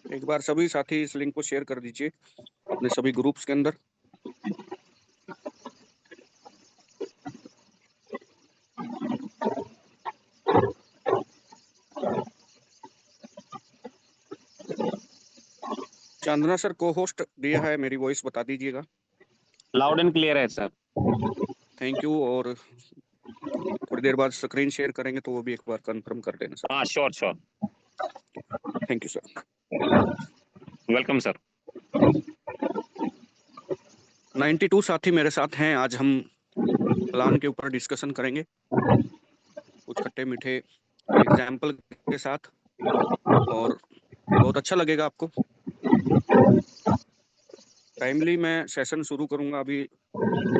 एक बार सभी साथी इस लिंक को शेयर कर दीजिए अपने सभी ग्रुप्स के अंदर। चांदना सर को होस्ट दिया है, मेरी वॉइस बता दीजिएगा। लाउड एंड क्लियर है सर। Thank you. और थोड़ी देर बाद स्क्रीन शेयर करेंगे तो वो भी एक बार कंफर्म कर देना सर। हाँ sure sure. Thank you sir. Welcome sir. 92 साथी मेरे साथ हैं। आज हम प्लान के ऊपर डिस्कशन करेंगे कुछ खट्टे मीठे एग्जाम्पल के साथ, और बहुत अच्छा लगेगा आपको। टाइमली मैं सेशन शुरू करूंगा अभी।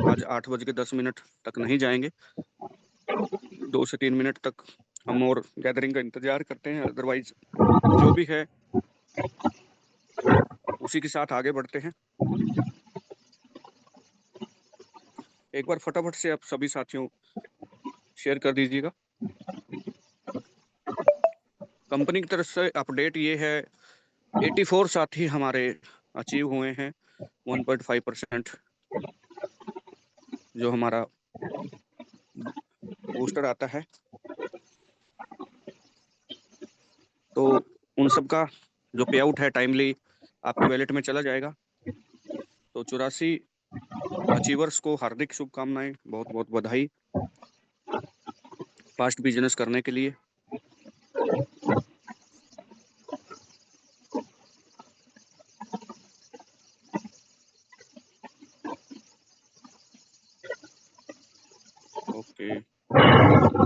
आज 8:10 तक नहीं जाएंगे, 2 से 3 मिनट तक हम और गैदरिंग का इंतजार करते हैं। अदरवाइज जो भी है उसी के साथ आगे बढ़ते हैं। एक बार फटाफट से आप सभी साथियों शेयर कर दीजिएगा। कंपनी की तरफ से अपडेट ये है, 84 साथी हमारे अचीव हुए हैं। 1.5% जो हमारा बूस्टर आता है, तो उन सब का जो पे आउट है टाइमली आपके वैलेट में चला जाएगा। तो 84 अचीवर्स को हार्दिक शुभकामनाएं, बहुत बहुत बधाई फास्ट बिजनेस करने के लिए। ओके,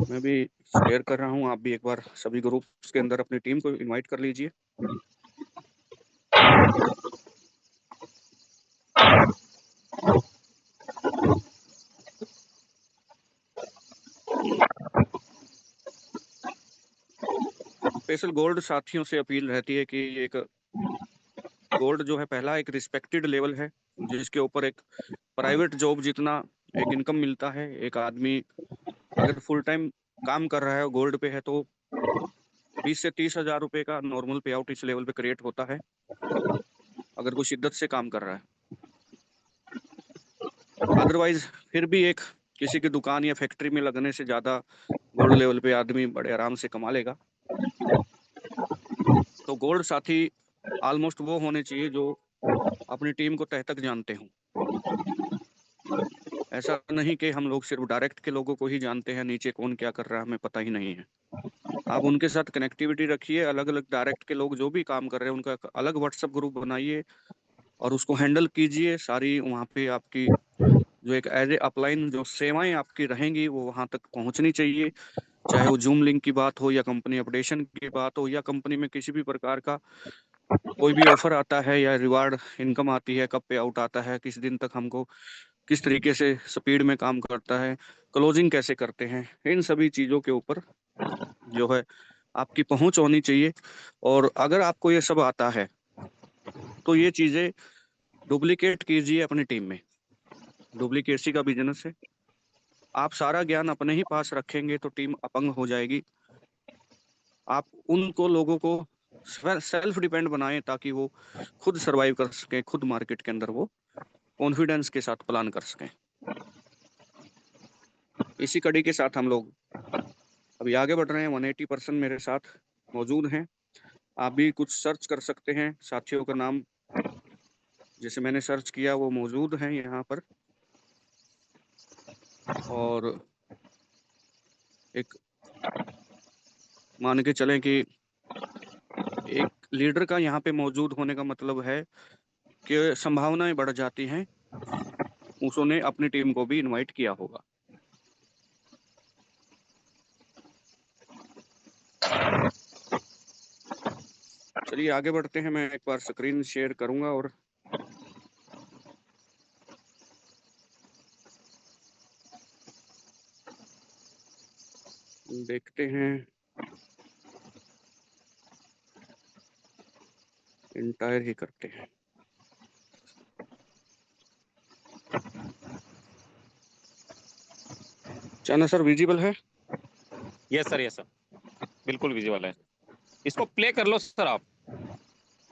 मैं भी शेयर कर रहा हूँ। आप भी एक बार सभी ग्रुप्स के अंदर अपनी टीम को इनवाइट कर लीजिए। स्पेशल गोल्ड साथियों से अपील रहती है कि एक गोल्ड जो है पहला एक रिस्पेक्टेड लेवल है, जिसके ऊपर एक प्राइवेट जॉब जितना एक इनकम मिलता है। एक आदमी अगर फुल टाइम काम कर रहा है गोल्ड पे है तो 20 से 30 हजार रुपए का नॉर्मल पे आउट इस लेवल पे क्रिएट होता है, अगर कोई शिद्दत से काम कर रहा है। अदरवाइज फिर भी एक किसी की दुकान या फैक्ट्री में लगने से ज्यादा गोल्ड लेवल पे आदमी बड़े आराम से कमा लेगा। तो गोल्ड साथी ऑलमोस्ट वो होने चाहिए जो अपनी टीम को तह तक जानते हों। ऐसा नहीं कि हम लोग सिर्फ डायरेक्ट के लोगों को ही जानते हैं, नीचे कौन क्या कर रहा है हमें पता ही नहीं है। आप उनके साथ कनेक्टिविटी रखिए। अलग अलग डायरेक्ट के लोग जो भी काम कर रहे हैं उनका अलग व्हाट्सएप ग्रुप बनाइए और उसको हैंडल कीजिए। सारी वहाँ पे आपकी जो एक एज ए अपलाइन जो सेवाएं आपकी रहेंगी वो वहाँ तक पहुँचनी चाहिए। चाहे वो जूम लिंक की बात हो या कंपनी अपडेशन की बात हो या कंपनी में किसी भी प्रकार का कोई भी ऑफर आता है या रिवार्ड इनकम आती है, कब पे आउट आता है, किस दिन तक हमको किस तरीके से स्पीड में काम करता है, क्लोजिंग कैसे करते हैं, इन सभी चीज़ों के ऊपर जो है आपकी पहुंच होनी चाहिए। और अगर आपको ये सब आता है तो ये चीज़ें डुप्लीकेट कीजिए अपनी टीम में। डुप्लीकेसी का बिजनेस है। आप सारा ज्ञान अपने ही पास रखेंगे तो टीम अपंग हो जाएगी। आप उनको लोगों को सेल्फ डिपेंड बनाएं ताकि वो खुद सरवाइव कर सके, खुद मार्केट के अंदर वो कॉन्फिडेंस के साथ प्लान कर सकें। इसी कड़ी के साथ हम लोग अभी आगे बढ़ रहे हैं। 180% मेरे साथ मौजूद हैं। आप भी कुछ सर्च कर सकते हैं, साथियों का नाम जैसे मैंने सर्च किया वो मौजूद हैं यहाँ पर। और एक मान के चलें कि एक लीडर का यहाँ पे मौजूद होने का मतलब है कि संभावनाएं बढ़ जाती हैं। उसने अपनी टीम को भी इनवाइट किया होगा। चलिए आगे बढ़ते हैं। मैं एक बार स्क्रीन शेयर करूंगा और देखते हैं। इंटायर ही करते हैं। चाइना सर विजिबल है? यस सर, बिल्कुल विजुअल है। इसको प्ले कर लो सर आप।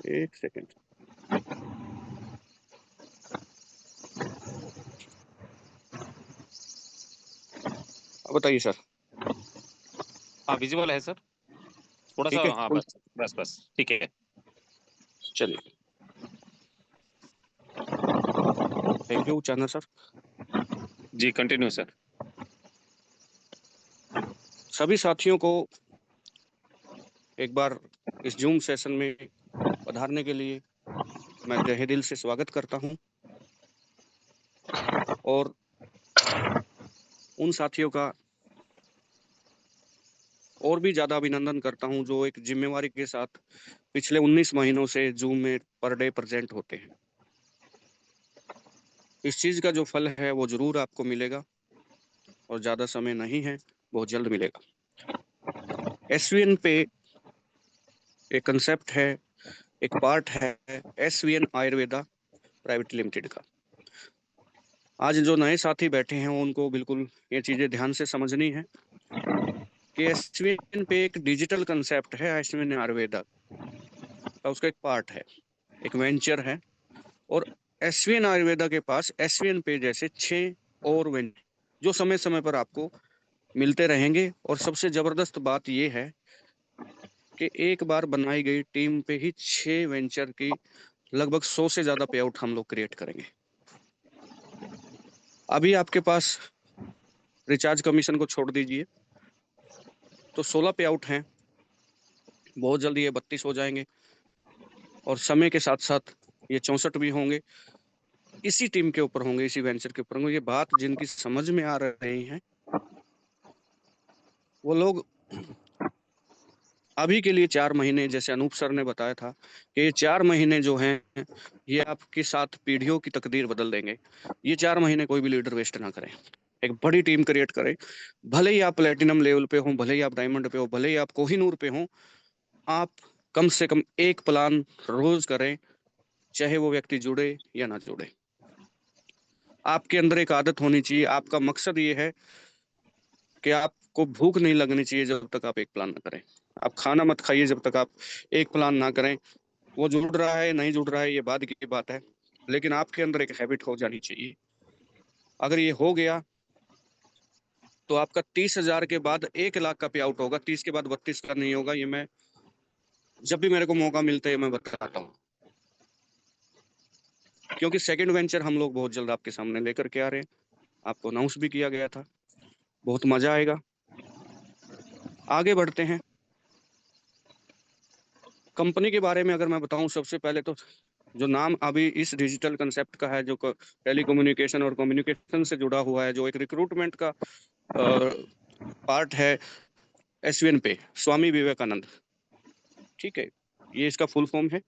एक सेकेंड। अब बताइए सर। हाँ विजुअल है सर, थोड़ा सा, ठीक है, हाँ फुल। बस बस बस ठीक है। चलिए, थैंक यू चाइना सर। जी कंटिन्यू सर। सभी साथियों को एक बार इस जूम सेशन में पधारने के लिए मैं तहे दिल से स्वागत करता हूं, और उन साथियों का और भी ज्यादा अभिनंदन करता हूं जो एक जिम्मेवारी के साथ पिछले 19 महीनों से जूम में पर डे प्रेजेंट होते हैं। इस चीज का जो फल है वो जरूर आपको मिलेगा, और ज्यादा समय नहीं है, बहुत जल्द मिलेगा। एसवीएन पे एक कंसेप्ट है, एक पार्ट है एसवीएन आयुर्वेदा प्राइवेट लिमिटेड का। आज जो नए साथी बैठे हैं उनको बिल्कुल ये चीजें ध्यान से समझनी है कि एसवीएन पे एक डिजिटल कंसेप्ट है, एसवीएन आयुर्वेदा का उसका एक पार्ट है, एक वेंचर है। और एसवीएन आयुर्वेदा के पास एसवीएन पे जैसे 6 और वेंचर जो समय समय पर आपको मिलते रहेंगे। और सबसे जबरदस्त बात यह है कि एक बार बनाई गई टीम पे ही 6 वेंचर की लगभग 100 से ज्यादा पे आउट हम लोग क्रिएट करेंगे। अभी आपके पास रिचार्ज कमीशन को छोड़ दीजिए तो 16 पे आउट हैं, बहुत जल्दी ये 32 हो जाएंगे, और समय के साथ साथ ये 64 भी होंगे। इसी टीम के ऊपर होंगे, इसी वेंचर के ऊपर होंगे। ये बात जिनकी समझ में आ रही है वो लोग अभी के लिए 4 महीने, जैसे अनूप सर ने बताया था कि ये 4 महीने जो हैं ये आपकी 7 पीढ़ियों की तकदीर बदल देंगे। ये 4 महीने कोई भी लीडर वेस्ट ना करें, एक बड़ी टीम क्रिएट करें। भले ही आप प्लेटिनम लेवल पे हो, भले ही आप डायमंड पे हो, भले ही आप कोहिनूर पे हो, आप कम से कम एक प्लान रोज करें, चाहे वो व्यक्ति जुड़े या ना जुड़े। आपके अंदर एक आदत होनी चाहिए, आपका मकसद ये है कि आपको भूख नहीं लगनी चाहिए जब तक आप एक प्लान ना करें। आप खाना मत खाइए जब तक आप एक प्लान ना करें। वो जुड़ रहा है नहीं जुड़ रहा है ये बाद की बात है, लेकिन आपके अंदर एक हैबिट हो जानी चाहिए। अगर ये हो गया तो आपका 30,000 के बाद 1 लाख का पे आउट होगा, 30 के बाद 32 का नहीं होगा। ये मैं जब भी मेरे को मौका मिलता है मैं बताता हूँ, क्योंकि सेकंड वेंचर हम लोग बहुत जल्द आपके सामने लेकर के आ रहे हैं। आपको अनाउंस भी किया गया था, बहुत मजा आएगा। आगे बढ़ते हैं। कंपनी के बारे में अगर मैं बताऊं, सबसे पहले तो जो नाम अभी इस डिजिटल कंसेप्ट का है, जो टेली कम्युनिकेशन और कम्युनिकेशन से जुड़ा हुआ है, जो एक रिक्रूटमेंट का पार्ट है, एसवीएन पे स्वामी विवेकानंद। ठीक है, ये इसका फुल फॉर्म है।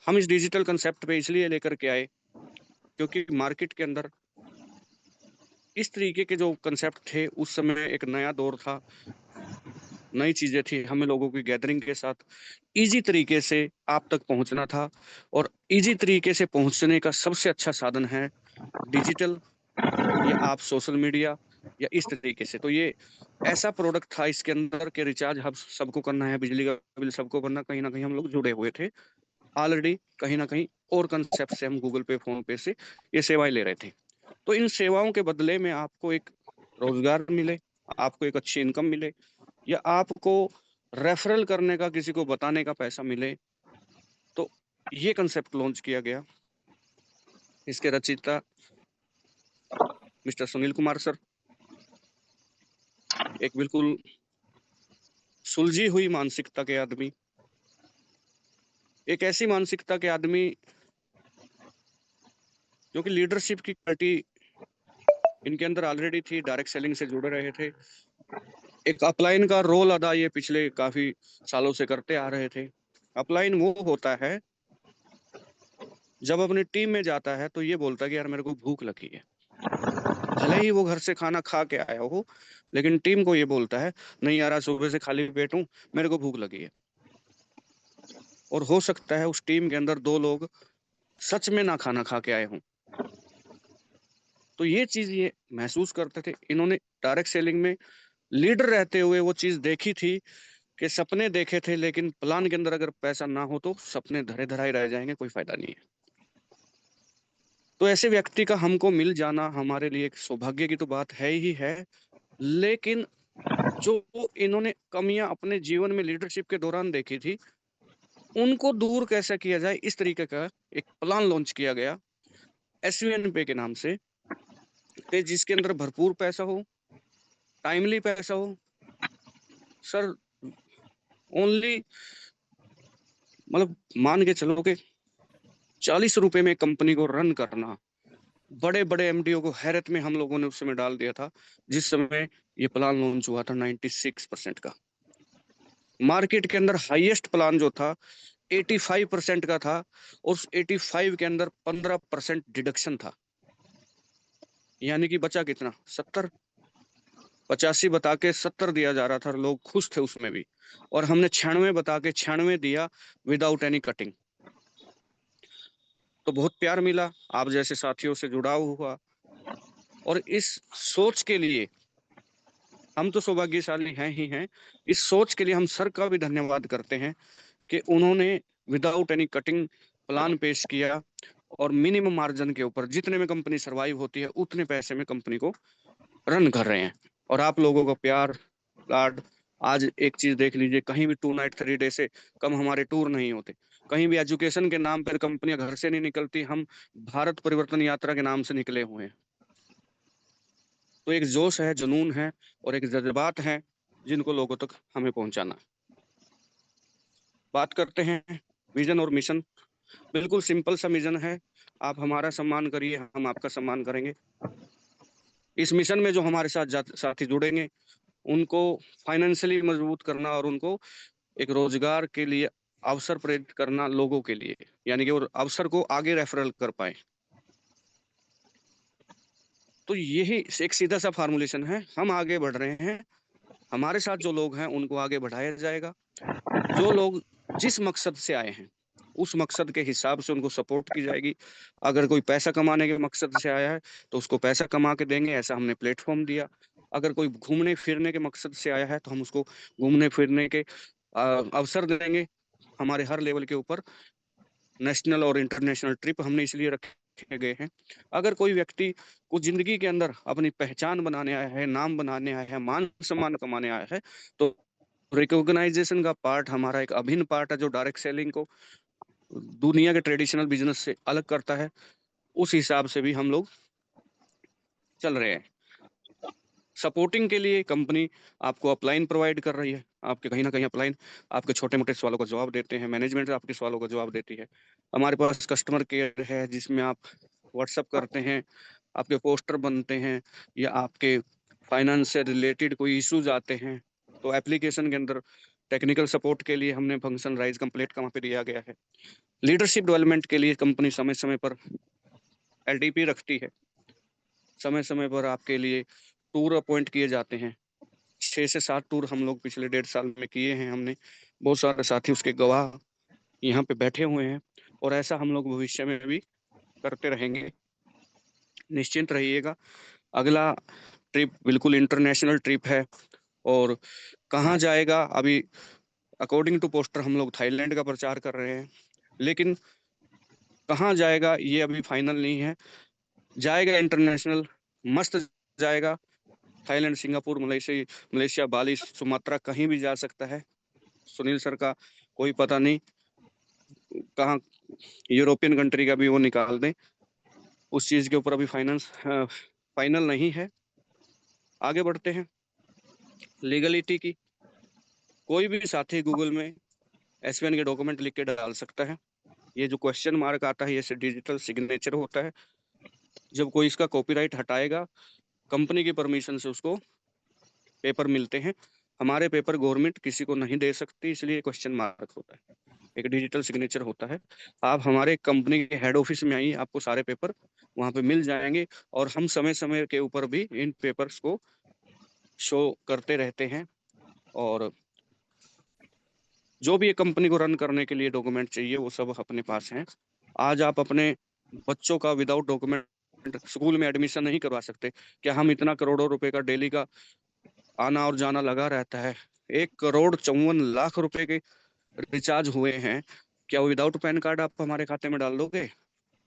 हम इस डिजिटल कंसेप्ट पे इसलिए लेकर के आए क्योंकि मार्केट के अंदर इस तरीके के जो कंसेप्ट थे उस समय एक नया दौर था, नई चीजें थी। हमें लोगों की गैदरिंग के साथ इजी तरीके से आप तक पहुंचना था, और इजी तरीके से पहुंचने का सबसे अच्छा साधन है डिजिटल, या आप सोशल मीडिया, या इस तरीके से। तो ये ऐसा प्रोडक्ट था इसके अंदर के रिचार्ज हम सबको करना है, बिजली का बिल सबको भरना, कहीं ना कहीं हम लोग जुड़े हुए थे ऑलरेडी, कहीं ना कहीं और कंसेप्ट से हम गूगल पे फोन पे से ये सेवाएं ले रहे थे। तो इन सेवाओं के बदले में आपको एक रोजगार मिले, आपको एक अच्छी इनकम मिले, या आपको रेफरल करने का, किसी को बताने का पैसा मिले, तो ये कंसेप्ट लॉन्च किया गया। इसके रचयिता मिस्टर सुनील कुमार सर, एक बिल्कुल सुलझी हुई मानसिकता के आदमी, एक ऐसी मानसिकता के आदमी जो कि लीडरशिप की क्वालिटी इनके अंदर ऑलरेडी थी, डायरेक्ट सेलिंग से जुड़े रहे थे। एक अपलाइन का रोल अदा ये पिछले काफी सालों से करते आ रहे थे। अपलाइन वो होता है जब अपनी टीम में जाता है तो ये बोलता है कि यार मेरे को भूख लगी है, भले ही वो घर से खाना खा के आया हो, लेकिन टीम को ये बोलता है नहीं यार आज सुबह से खाली पेट हूँ, मेरे को भूख लगी है। और हो सकता है उस टीम के अंदर 2 लोग सच में ना खाना खा के आए हों। तो ये चीज़ ये महसूस करते थे। इन्होंने डायरेक्ट सेलिंग में लीडर रहते हुए वो चीज़ देखी थी कि सपने देखे थे, लेकिन प्लान के अंदर अगर पैसा ना हो तो सपने धरे-धराए रह जाएँगे, कोई फ़ायदा नहीं है। तो ऐसे व्यक्ति का हमको मिल जाना हमारे लिए एक सौभाग्य की तो बात है ही है, लेकिन जो इन्होंने कमियाँ अपने जीवन में लीडरशिप के दौरान देखी थी, उनको दूर कैसे किया जाए, इस तरीके का एक प्लान लॉन्च किया गया एसवीएन पे के नाम से, कि जिसके अंदर भरपूर पैसा हो, टाइमली पैसा हो। सर, ओनली मतलब मान के चलो कि ₹40 में कंपनी को रन करना, बड़े-बड़े एमडीओ को हैरत में हम लोगों ने उस समय डाल दिया था, जिस समय ये प्लान लॉन्च हुआ था 96% का। मार्केट के अंदर हाईएस्ट प्लान जो था 85% का था, और उस 85 के अंदर 15% डिडक्शन था। यानी कि बचा कितना? 70। 85 बता के 70 दिया जा रहा था और लोग खुश थे उसमें भी। और हमने 96 बता के 96 दिया विदाउट एनी कटिंग। तो बहुत प्यार मिला, आप जैसे साथियों से जुड़ाव हुआ, और इस सोच के लिए हम तो सौभाग्यशाली हैं ही हैं। इस सोच के लिए हम सर का भी धन्यवाद करते हैं कि उन्होंने विदाउट एनी कटिंग प्लान पेश किया, और मिनिमम मार्जिन के ऊपर जितने में कंपनी सर्वाइव होती है, उतने पैसे में कंपनी को रन कर रहे हैं। और आप लोगों का प्यार, लाड, आज एक चीज़ देख लीजिए, कहीं भी 2 नाइट 3 डे से कम हमारे टूर नहीं होते। कहीं भी एजुकेशन के नाम पर कंपनियाँ घर से नहीं निकलती, हम भारत परिवर्तन यात्रा के नाम से निकले हुए हैं। तो एक जोश है, जुनून है, और एक जज़्बात हैं, जिनको लोगों तक हमें पहुँचाना है। बात करते हैं विज़न और मिशन। बिल्कुल सिंपल सा मिशन है, आप हमारा सम्मान करिए, हम आपका सम्मान करेंगे। इस मिशन में जो हमारे साथ साथी जुड़ेंगे, उनको फाइनेंशियली मजबूत करना और उनको एक रोजगार के लिए अवसर प्रेरित करना लोगों के लिए, यानी कि वो अवसर को आगे रेफरल कर पाएँ। तो यही एक सीधा सा फ़ॉर्मूलेशन है, हम आगे बढ़ रहे हैं, हमारे साथ जो लोग हैं उनको आगे बढ़ाया जाएगा। जो लोग जिस मकसद से आए हैं, उस मकसद के हिसाब से उनको सपोर्ट की जाएगी। अगर कोई पैसा कमाने के मकसद से आया है, तो उसको पैसा कमा के देंगे, ऐसा हमने प्लेटफ़ॉर्म दिया। अगर कोई घूमने-फिरने के मकसद से आया है, तो हम उसको घूमने-फिरने के अवसर देंगे। हमारे हर लेवल के ऊपर नेशनल और इंटरनेशनल ट्रिप हमने इसलिए रखे गए हैं। अगर कोई व्यक्ति को ज़िंदगी के अंदर अपनी पहचान बनाने आया है, नाम बनाने आया है, मान-सम्मान कमाने आया है, तो रिकॉग्नाइज़ेशन का पार्ट हमारा एक अभिन्न पार्ट है, जो डायरेक्ट सेलिंग को दुनिया के ट्रेडिशनल बिज़नेस से अलग करता है। उस हिसाब से भी हम लोग चल रहे हैं। सपोर्टिंग के लिए कंपनी आपको अपलाइन प्रोवाइड कर रही है। आपके कहीं न कहीं अपलाइन आपके छोटे-मोटे सवालों का जवाब देते हैं, मैनेजमेंट आपके सवालों का जवाब देती है। हमारे पास कस्टमर केयर है, जिसमें आप व्हाट्सएप करते हैं, आपके पोस्टर बनते हैं, या आपके फाइनेंस से रिलेटेड कोई इश्यूज़ आते हैं, तो एप्लीकेशन के अंदर टेक्निकल सपोर्ट के लिए हमने फंक्शन राइज़ कंप्लीट का वहाँ पे दिया गया है। लीडरशिप डेवलपमेंट के लिए कंपनी समय-समय पर एलडीपी रखती है। समय-समय पर आपके लिए टूर अपॉइंट किए जाते हैं। 6 से 7 टूर हम लोग पिछले 1.5 साल में किए हैं हमने। बहुत सारे साथी उसके गवाह यहाँ पे बैठे हुए हैं, और ऐसा हम लोग भविष्य में भी करते रहेंगे। निश्चिंत रहिएगा, अगला ट्रिप बिल्कुल इंटरनेशनल ट्रिप है, और कहाँ जाएगा अभी अकॉर्डिंग टू पोस्टर हम लोग थाईलैंड का प्रचार कर रहे हैं। लेकिन कहाँ जाएगा ये अभी फाइनल नहीं है। जाएगा इंटरनेशनल, मस्त जाएगा। थाईलैंड, सिंगापुर, मलेशिया, बाली, सुमात्रा कहीं भी जा सकता है। सुनील सर का कोई पता नहीं, कहाँ यूरोपियन कंट्री का भी वो निकाल दें। उस चीज़ के ऊपर अभी फाइनल नहीं है। आगे बढ़ते हैं, लीगलिटी की। कोई भी साथी गूगल में एसवीएन के डॉक्यूमेंट लिख के डाल सकता है। ये जो क्वेश्चन मार्क आता है, ये डिजिटल सिग्नेचर होता है। जब कोई इसका कॉपीराइट हटाएगा, कंपनी की परमिशन से उसको पेपर मिलते हैं। हमारे पेपर गवर्नमेंट किसी को नहीं दे सकती, इसलिए क्वेश्चन मार्क होता है। एक डिजिटल सिग्नेचर होता है। आप हमारे कंपनी के हेड ऑफिस में आइए, आपको सारे पेपर वहाँ पे मिल जाएँगे, और हम समय-समय के ऊपर भी इन पेपर्स को शो करते रहते हैं। और जो भी एक कंपनी को रन करने के लिए डॉक्यूमेंट चाहिए वो सब अपने पास हैं। आज आप अपने बच्चों का विदाउट डॉक्यूमेंट स्कूल में एडमिशन नहीं करवा सकते। क्या हम इतना करोड़ों रुपए का डेली का आना और जाना लगा रहता है, 1,54,00,000 रुपए के रिचार्ज हुए हैं, क्या वो विदाउट पैन कार्ड आप हमारे खाते में डाल दोगे?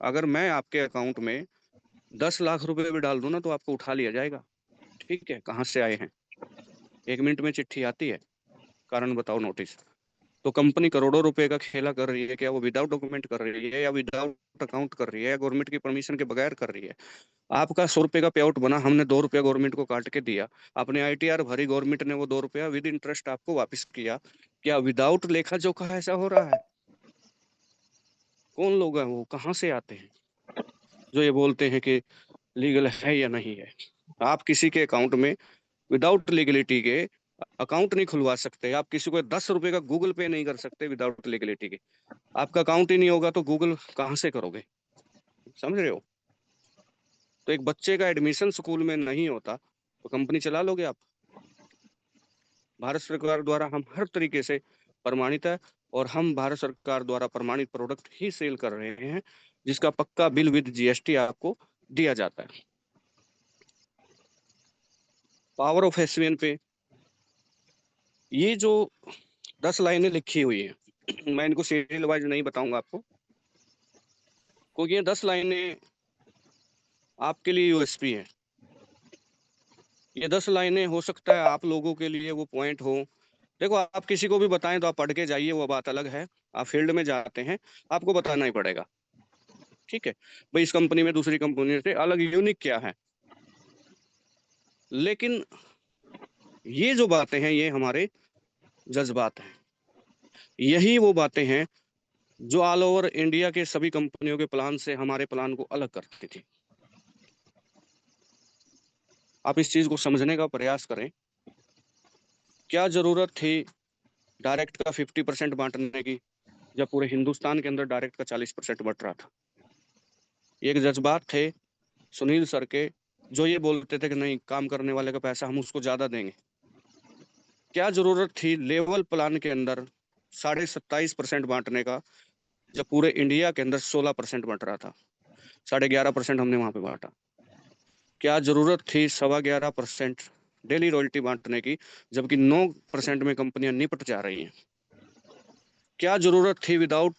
अगर मैं आपके अकाउंट में 10 लाख रुपए भी डाल दूं ना तो आपको उठा लिया जाएगा। ठीक है, कहाँ से आए हैं? 1 मिनट में चिट्ठी आती है, कारण बताओ नोटिस। तो कंपनी करोड़ों रुपए का खेला कर रही है, क्या वो विदाउट डॉक्यूमेंट कर रही है या विदाउट अकाउंट कर रही है या गवर्नमेंट की परमिशन के बगैर कर रही है? आपका 100 रुपए का पे आउट बना, हमने 2 रुपया गवर्नमेंट को काट के दिया, आपने ITR भरी, गवर्नमेंट ने वो 2 रुपया विद इंटरेस्ट आपको वापस किया। क्या विदाउट लेखा जोखा ऐसा हो रहा है? कौन लोग हैं वो, कहाँ से आते हैं जो ये बोलते हैं कि लीगल है या नहीं है? आप किसी के अकाउंट में विदाउट लीगलिटी के अकाउंट नहीं खुलवा सकते। आप किसी को 10 रुपए का गूगल पे नहीं कर सकते विदाउट लीगलिटी के। आपका अकाउंट ही नहीं होगा तो गूगल कहाँ से करोगे? समझ रहे हो? तो एक बच्चे का एडमिशन स्कूल में नहीं होता तो कंपनी चला लोगे आप? भारत सरकार द्वारा हम हर तरीके से प्रमाणित है और हम भारत सरकार द्वारा प्रमाणित प्रोडक्ट ही सेल कर रहे हैं, जिसका पक्का बिल विद GST आपको दिया जाता है। पावर ऑफ SVN पे ये जो 10 लाइनें लिखी हुई है, मैं इनको सीरियल वाइज नहीं बताऊंगा आपको, क्योंकि ये 10 लाइनें आपके लिए USP है। ये 10 लाइनें हो सकता है आप लोगों के लिए वो पॉइंट हो। देखो, आप किसी को भी बताएं तो आप पढ़ के जाइए, वो बात अलग है। आप फील्ड में जाते हैं, आपको बताना ही पड़ेगा। ठीक है भाई, इस कंपनी में दूसरी कंपनी से अलग यूनिक क्या है। लेकिन ये जो बातें हैं ये हमारे जज्बात हैं, यही वो बातें हैं जो ऑल ओवर इंडिया के सभी कंपनियों के प्लान से हमारे प्लान को अलग करती थी। आप इस चीज को समझने का प्रयास करें। क्या जरूरत थी डायरेक्ट का 50% बांटने की, जब पूरे हिंदुस्तान के अंदर डायरेक्ट का 40% बट रहा था? ये एक जज्बात थे सुनील सर के, जो ये बोलते थे कि नहीं, काम करने वाले का पैसा हम उसको ज्यादा देंगे। क्या जरूरत थी लेवल प्लान के अंदर 27.5% बांटने का, जब पूरे इंडिया के अंदर 16% बट रहा था? 11.5% हमने वहां पे बांटा। क्या जरूरत थी 11.25% डेली रॉयल्टी बांटने की, जबकि 9% में कंपनियां निपट जा रही हैं? क्या जरूरत थी विदाउट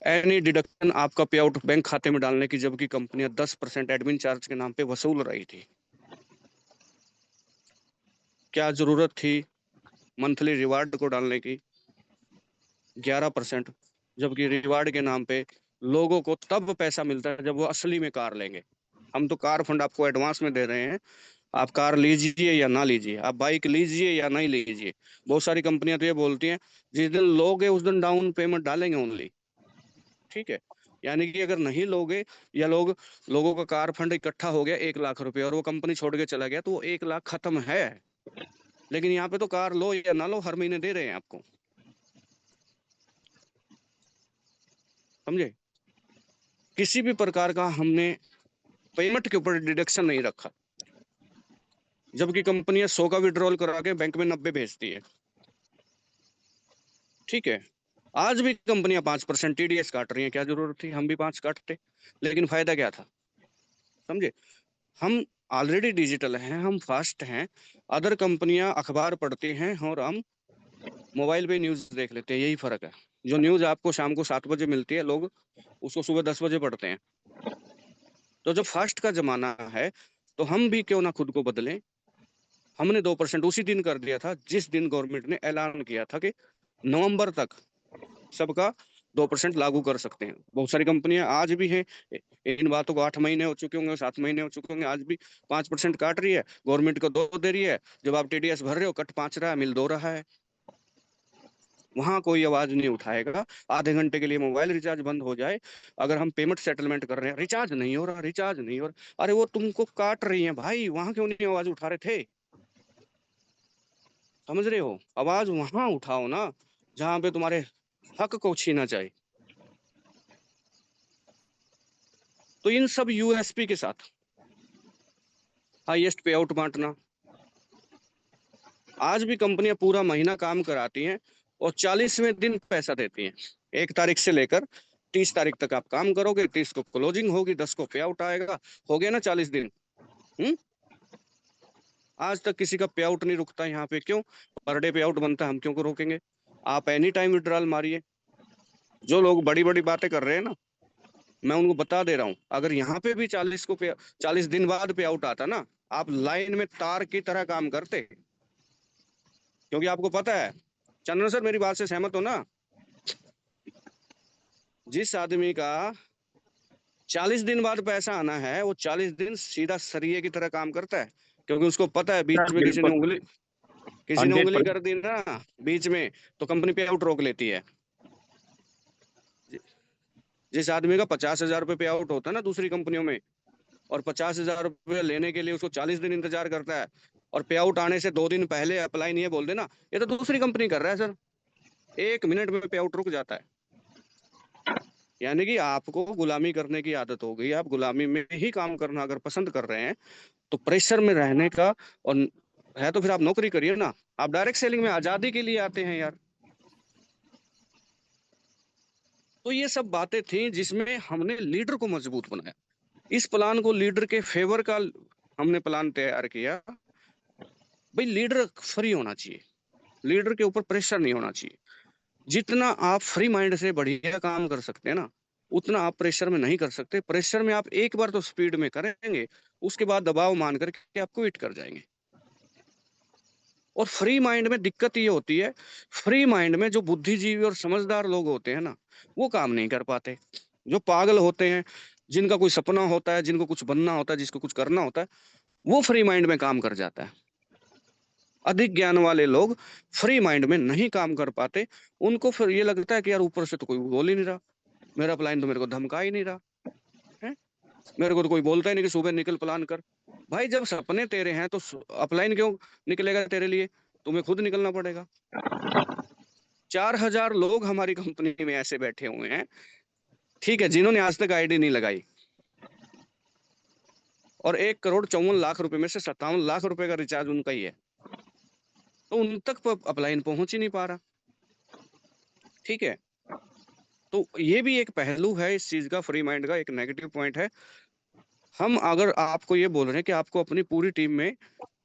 एनी डिडक्शन आपका पे आउट बैंक खाते में डालने की, जबकि कंपनियां 10% एडमिन चार्ज के नाम पे वसूल रही थी? क्या जरूरत थी मंथली रिवार्ड को डालने की 11%, जबकि रिवार्ड के नाम पे लोगों को तब पैसा मिलता है जब वो असली में कार लेंगे? हम तो कार फंड आपको एडवांस में दे रहे हैं, आप कार लीजिए या ना लीजिए, आप बाइक लीजिए या नहीं लीजिए। बहुत सारी कंपनियां तो ये बोलती हैं जिस दिन लोगे उस दिन डाउन पेमेंट डालेंगे ओनली। ठीक है, यानी कि अगर नहीं लोगे या लोगों का कार फंड इकट्ठा हो गया 1 लाख रुपए और वो कंपनी छोड़ के चला गया तो वो 1 लाख खत्म है। लेकिन यहाँ पे तो कार लो या ना लो हर महीने दे रहे हैं आपको। समझे? किसी भी प्रकार का हमने पेमेंट के ऊपर डिडक्शन नहीं रखा, जबकि कंपनियां 100 का विड्रॉल करा के बैंक में 90 भेजती है। ठीक है, आज भी कंपनियां 5% TDS काट रही हैं, क्या जरूरत थी हम भी 5 काटते? लेकिन फायदा क्या था? समझे? हम ऑलरेडी डिजिटल हैं, हम फास्ट हैं। अदर कंपनियां अखबार पढ़ती हैं और हम मोबाइल पे न्यूज देख लेते हैं, यही फर्क है। जो न्यूज आपको शाम को 7 बजे मिलती है, लोग उसको सुबह 10 बजे पढ़ते हैं। तो जब फास्ट का जमाना है तो हम भी क्यों ना खुद को बदलें। हमने 2% उसी दिन कर दिया था जिस दिन गवर्नमेंट ने ऐलान किया था कि नवंबर तक सबका 2% लागू कर सकते हैं। बहुत सारी कंपनियां आज भी हैं, इन बातों को 8 महीने हो चुके होंगे, 7 महीने हो चुके होंगे, आज भी 5% काट रही है, गवर्नमेंट को 2 दे रही है। जब आप TDS भर रहे हो, कट 5 रहा है, मिल 2 रहा है। वहां कोई आवाज नहीं उठाएगा। आधे घंटे के लिए मोबाइल रिचार्ज बंद हो जाए, अगर हम पेमेंट सेटलमेंट कर रहे हैं, रिचार्ज नहीं हो रहा, रिचार्ज नहीं हो रहा, अरे वो तुमको काट रही है भाई, वहां क्यों नहीं आवाज उठा रहे थे? समझ रहे हो? आवाज वहां उठाओ ना जहां पे तुम्हारे हक को छीना जाए। तो इन सब USP के साथ हाईएस्ट पे आउट बांटना, आज भी कंपनियां पूरा महीना काम कराती हैं, और 40वें दिन पैसा देती है। 1 तारीख से लेकर 30 तारीख तक आप काम करोगे, 30 को क्लोजिंग होगी, 10 को पे आउट आएगा, हो गया ना 40 दिन। हम्म आज तक किसी का पे आउट नहीं रुकता यहाँ पे, क्यों? पर डे पे आउट बनता है, हम क्यों को रोकेंगे? आप एनी टाइम विड्रॉल मारिए। जो लोग बड़ी बड़ी बातें कर रहे हैं ना, मैं उनको बता दे रहा हूँ, अगर यहाँ पे भी 40 दिन बाद पे आउट आता ना, आप लाइन में तार की तरह काम करते। क्योंकि आपको पता है, चंद्रन सर मेरी बात से सहमत हो ना, जिस आदमी का 40 दिन बाद पैसा आना है, वो 40 दिन सीधा सरिये की तरह काम करता है। क्योंकि उसको पता है बीच सर में बिल्कुल किसी ने उंगली 100%। कर दी ना बीच में, तो कंपनी पे आउट रोक लेती है। जिस आदमी का 50,000 रुपये पे आउट होता है ना दूसरी कंपनियों में, और 50,000 रुपये लेने के लिए उसको 40 दिन इंतजार करता है, और पे आउट आने से 2 दिन पहले अप्लाई नहीं है बोल देना, ये तो दूसरी कंपनी कर रहा है सर, 1 मिनट में पे आउट रुक जाता है। यानी कि आपको गुलामी करने की आदत हो गई, आप गुलामी में ही काम करना अगर पसंद कर रहे हैं, तो प्रेशर में रहने का और है तो फिर आप नौकरी करिए ना। आप डायरेक्ट सेलिंग में आजादी के लिए आते हैं यार। तो ये सब बातें थी जिसमें हमने लीडर को मजबूत बनाया। इस प्लान को लीडर के फेवर का हमने प्लान तैयार किया। भाई लीडर फ्री होना चाहिए, लीडर के ऊपर प्रेशर नहीं होना चाहिए। जितना आप फ्री माइंड से बढ़िया काम कर सकते हैं ना, उतना आप प्रेशर में नहीं कर सकते। प्रेशर में आप एक बार तो स्पीड में करेंगे, उसके बाद दबाव मान करके आप क्विट कर जाएंगे। और फ्री माइंड में दिक्कत ये होती है, फ्री माइंड में जो बुद्धिजीवी और समझदार लोग होते हैं ना, वो काम नहीं कर पाते। जो पागल होते हैं, जिनका कोई सपना होता है, जिनको कुछ बनना होता है, जिसको कुछ करना होता है, वो फ्री माइंड में काम कर जाता है। अधिक ज्ञान वाले लोग फ्री माइंड में नहीं काम कर पाते। उनको फिर ये लगता है कि यार ऊपर से तो कोई बोल ही नहीं रहा, मेरा प्लान तो मेरे को धमका ही नहीं रहा है, मेरे को तो कोई बोलता ही नहीं कि सुबह निकल प्लान कर। भाई जब सपने तेरे हैं तो अपलाइन क्यों निकलेगा तेरे लिए? तुम्हें खुद निकलना पड़ेगा। 4,000 लोग हमारी कंपनी में ऐसे बैठे हुए हैं, ठीक है, जिन्होंने आज तक आईडी नहीं लगाई, और 1,54,00,000 रुपए में से 57 लाख रुपए का रिचार्ज उनका ही है, तो उन तक अपलाइन पहुंच ही नहीं पा रहा। ठीक है, तो ये भी एक पहलू है इस चीज का, फ्री माइंड का एक नेगेटिव पॉइंट है। हम अगर आपको ये बोल रहे हैं कि आपको अपनी पूरी टीम में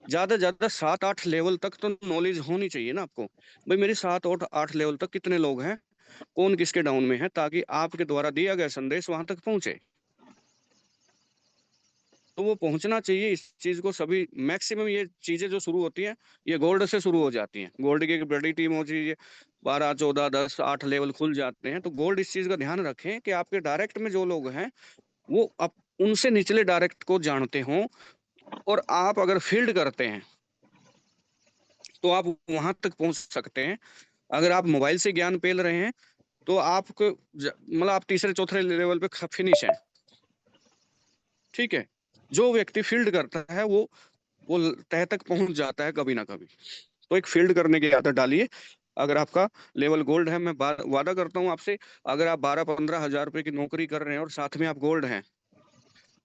ज्यादा से ज्यादा 7-8 लेवल तक तो नॉलेज होनी चाहिए ना आपको। भाई मेरे 7-8 लेवल तक कितने लोग हैं, कौन किसके डाउन में है, ताकि आपके द्वारा दिया गया संदेश वहां तक पहुंचे। तो वो पहुंचना चाहिए इस चीज को। सभी मैक्सिमम ये चीजें जो शुरू होती हैं, ये गोल्ड से शुरू हो जाती हैं। गोल्ड की एक बड़ी टीम होती है, 12, 14, 10, 8 लेवल खुल जाते हैं। तो गोल्ड इस चीज का ध्यान रखें कि आपके डायरेक्ट में जो लोग हैं, वो उनसे निचले डायरेक्ट को जानते हों। और आप अगर फील्ड करते हैं तो आप वहां तक पहुंच सकते हैं। अगर आप मोबाइल से ज्ञान पेल रहे हैं, तो आपको मतलब आप तीसरे चौथे लेवल पे फिनिश है। ठीक है, जो व्यक्ति फील्ड करता है वो तह तक पहुंच जाता है कभी ना कभी। तो एक फील्ड करने की आदत डालिए। अगर आपका लेवल गोल्ड है, मैं वादा करता हूं आपसे, अगर आप 12-15 हजार रुपए की नौकरी कर रहे हैं और साथ में आप गोल्ड हैं,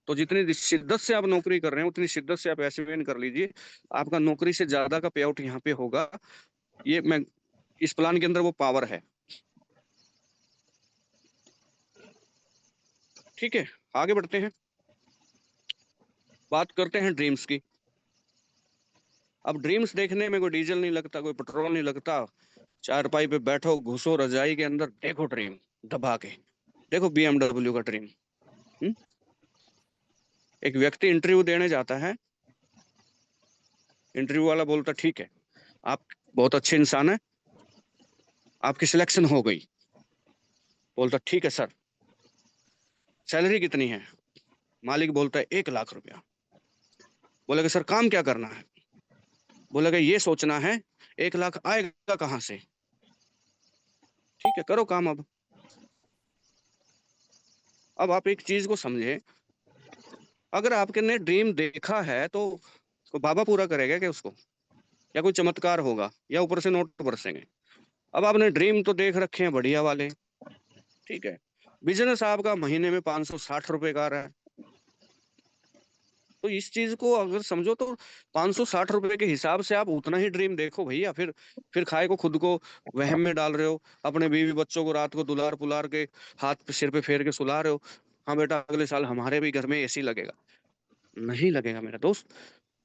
तो जितनी शिद्दत से आप नौकरी कर रहे हैं उतनी शिद्दत से आप ऐसे कर लीजिए, आपका नौकरी से ज्यादा का पे आउट यहाँ पे होगा। ये मैं इस प्लान के अंदर वो पावर है। ठीक है, आगे बढ़ते हैं, बात करते हैं ड्रीम्स की। अब ड्रीम्स देखने में कोई डीजल नहीं लगता, कोई पेट्रोल नहीं लगता। चारपाई पे बैठो, घुसो रजाई के अंदर, देखो ड्रीम दबा के, देखो BMW का ड्रीम। एक व्यक्ति इंटरव्यू देने जाता है, इंटरव्यू वाला बोलता ठीक है, आप बहुत अच्छे इंसान है, आपकी सिलेक्शन हो गई। बोलता ठीक है सर, सैलरी कितनी है? मालिक बोलता है 1 लाख रुपया। बोलेगा सर काम क्या करना है? बोलेगा ये सोचना है 1 लाख आएगा कहाँ से। ठीक है, करो काम। अब आप एक चीज को समझे, अगर आपके ने ड्रीम देखा है तो बाबा पूरा करेगा क्या उसको, या कोई चमत्कार होगा, या ऊपर से नोट बरसेंगे? अब आपने ड्रीम तो देख रखे हैं बढ़िया वाले, ठीक है, बिजनेस आपका महीने में 560 रुपए का आ रहा है, तो इस चीज को अगर समझो तो 560 रुपए के हिसाब से आप उतना ही ड्रीम देखो भैया। फिर खाए को खुद को वहम में डाल रहे हो, अपने बीवी बच्चों को रात को दुलार पुलार के हाथ पे सिर पे फेर के सुला रहे हो। हाँ बेटा अगले साल हमारे भी घर में एसी लगेगा। नहीं लगेगा मेरा दोस्त।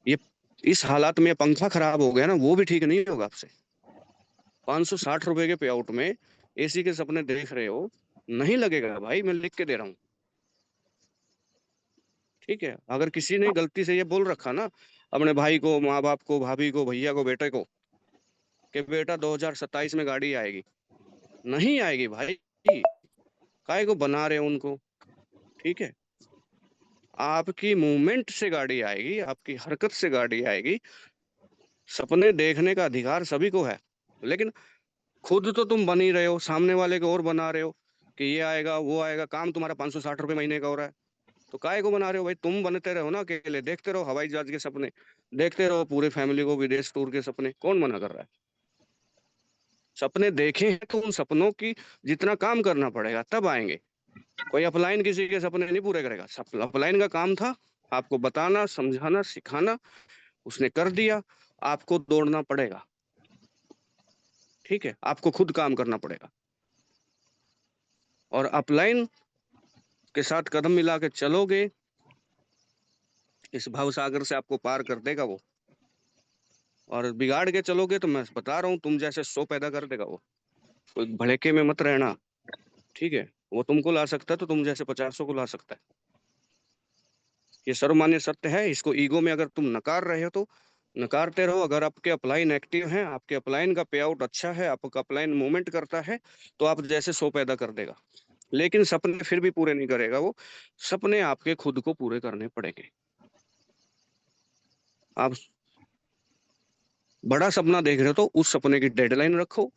ये इस हालात में पंखा खराब हो गया ना, वो भी ठीक नहीं होगा आपसे। 560 रुपए के पे आउट में एसी के सपने देख रहे हो, नहीं लगेगा भाई, मैं लिख के दे रहा हूँ। ठीक है, अगर किसी ने गलती से ये बोल रखा ना अपने भाई को, माँ बाप को, भाभी को, भैया को, बेटे को कि बेटा 2027 में गाड़ी आएगी, नहीं आएगी भाई। काहे को बना रहे हो उनको? ठीक है, आपकी मूवमेंट से गाड़ी आएगी, आपकी हरकत से गाड़ी आएगी। सपने देखने का अधिकार सभी को है, लेकिन खुद तो तुम बन ही रहे हो, सामने वाले को और बना रहे हो कि ये आएगा वो आएगा। काम तुम्हारा 560 रुपए महीने का हो रहा है, तो काहे को बना रहे हो भाई? तुम बनते रहो ना अकेले, देखते रहो हवाई जहाज के सपने, देखते रहो पूरे फैमिली को विदेश टूर के सपने, कौन मना कर रहा है? सपने देखे हैं तो उन सपनों की जितना काम करना पड़ेगा तब आएंगे। कोई अपलाइन किसी के सपने नहीं पूरे करेगा। अपलाइन का काम था आपको बताना, समझाना, सिखाना, उसने कर दिया। आपको दौड़ना पड़ेगा। ठीक है, आपको खुद काम करना पड़ेगा, और अपलाइन के साथ कदम मिला के चलोगे, इस भव सागर से आपको पार कर देगा वो। और बिगाड़ के चलोगे तो मैं बता रहा हूँ तुम जैसे 100 पैदा कर देगा वो। कोई भड़के में मत रहना। ठीक है, वो तुमको ला सकता है तो तुम जैसे 50 को ला सकता है। ये सर्वमान्य सत्य है। इसको ईगो में अगर तुम नकार रहे हो तो नकारते रहो। अगर आपके अपलाइन एक्टिव हैं, आपके अपलाइन का पे आउट अच्छा है, आपका अपलाइन मूवमेंट करता है, तो आप जैसे 100 पैदा कर देगा। लेकिन सपने फिर भी पूरे नहीं करेगा वो। सपने आपके खुद को पूरे करने पड़ेंगे। आप बड़ा सपना देख रहे हो तो उस सपने की डेडलाइन रखो।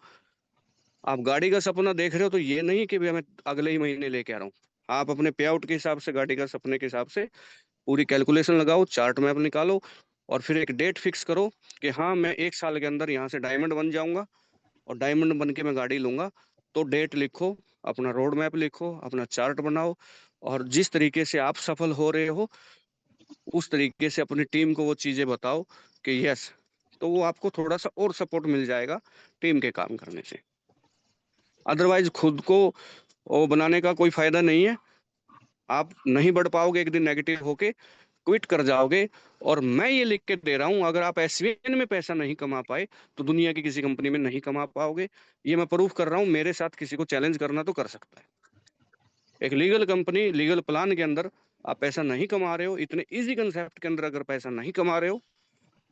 आप गाड़ी का सपना देख रहे हो तो ये नहीं कि मैं अगले ही महीने लेके आ रहा हूँ। आप अपने पे आउट के हिसाब से, गाड़ी का सपने के हिसाब से पूरी कैलकुलेशन लगाओ, चार्ट मैप निकालो, और फिर एक डेट फिक्स करो कि हाँ मैं 1 साल के अंदर यहाँ से डायमंड बन जाऊंगा, और डायमंड बन के मैं गाड़ी लूंगा। तो डेट लिखो, अपना रोड मैप लिखो, अपना चार्ट बनाओ, और जिस तरीके से आप सफल हो रहे हो उस तरीके से अपनी टीम को वो चीजें बताओ कि यस। तो वो आपको थोड़ा सा और सपोर्ट मिल जाएगा टीम के काम करने से। अदरवाइज खुद को वो बनाने का कोई फायदा नहीं है। आप नहीं बढ़ पाओगे, एक दिन नेगेटिव होके क्विट कर जाओगे। और मैं ये लिख के दे रहा हूं, अगर आप एसवीएन में पैसा नहीं कमा पाए तो दुनिया की किसी कंपनी में नहीं कमा पाओगे। ये मैं प्रूफ कर रहा हूं। मेरे साथ किसी को चैलेंज करना तो कर सकता है। एक लीगल कंपनी, लीगल प्लान के अंदर आप पैसा नहीं कमा रहे हो, इतने इजी कंसेप्ट के अंदर अगर पैसा नहीं कमा रहे हो,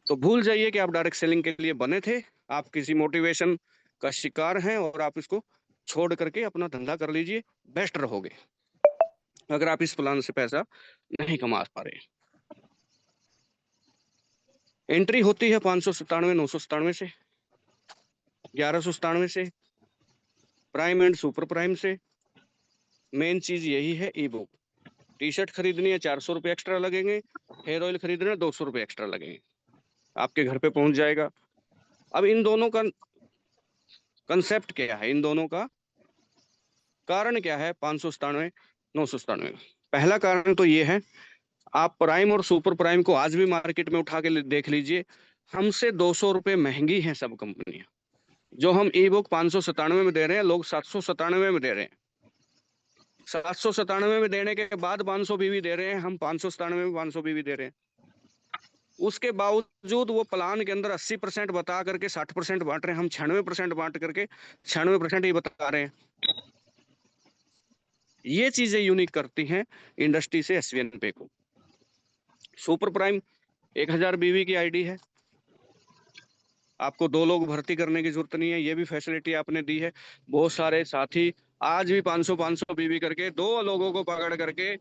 तो भूल जाइए कि आप डायरेक्ट सेलिंग के लिए बने थे। आप किसी मोटिवेशन का शिकार हैं, और आप इसको छोड़ करके अपना धंधा कर लीजिए, बेस्ट रहोगे। अगर आप इस प्लान से पैसा नहीं कमा पा रहे। एंट्री होती है 597, 997 से, 1197 से, प्राइम एंड सुपर प्राइम से। मेन चीज यही है ई बुक। टी शर्ट खरीदनी है 400 रुपये एक्स्ट्रा लगेंगे, हेयर ऑयल खरीदना है 200 रुपये एक्स्ट्रा लगेंगे, आपके घर पे पहुंच जाएगा। अब इन दोनों का कंसेप्ट क्या है, इन दोनों का कारण क्या है? 597, 997। पहला कारण तो ये है, आप प्राइम और सुपर प्राइम को आज भी मार्केट में उठा के देख लीजिए, हमसे 200 रुपये महंगी हैं सब कंपनियां। जो हम ई बुक 597 में दे रहे हैं, लोग 797 में दे रहे हैं। 797 में देने के बाद 500 बीवी दे रहे हैं, हम 597 में 500 बीवी दे रहे हैं। उसके बावजूद वो प्लान के अंदर 80% बता करके 60% बांट रहे हैं, हम 96% बांट करके 96% ही बता रहे हैं। ये चीजें यूनिक करती हैं इंडस्ट्री से एसवीएन पे को। सुपर प्राइम 1000 बीवी की आईडी है, आपको 2 लोग भर्ती करने की जरूरत नहीं है, ये भी फैसिलिटी आपने दी है। बहुत सारे साथी आज भी 500 बीवी करके 2 लोगों को पकड़ करके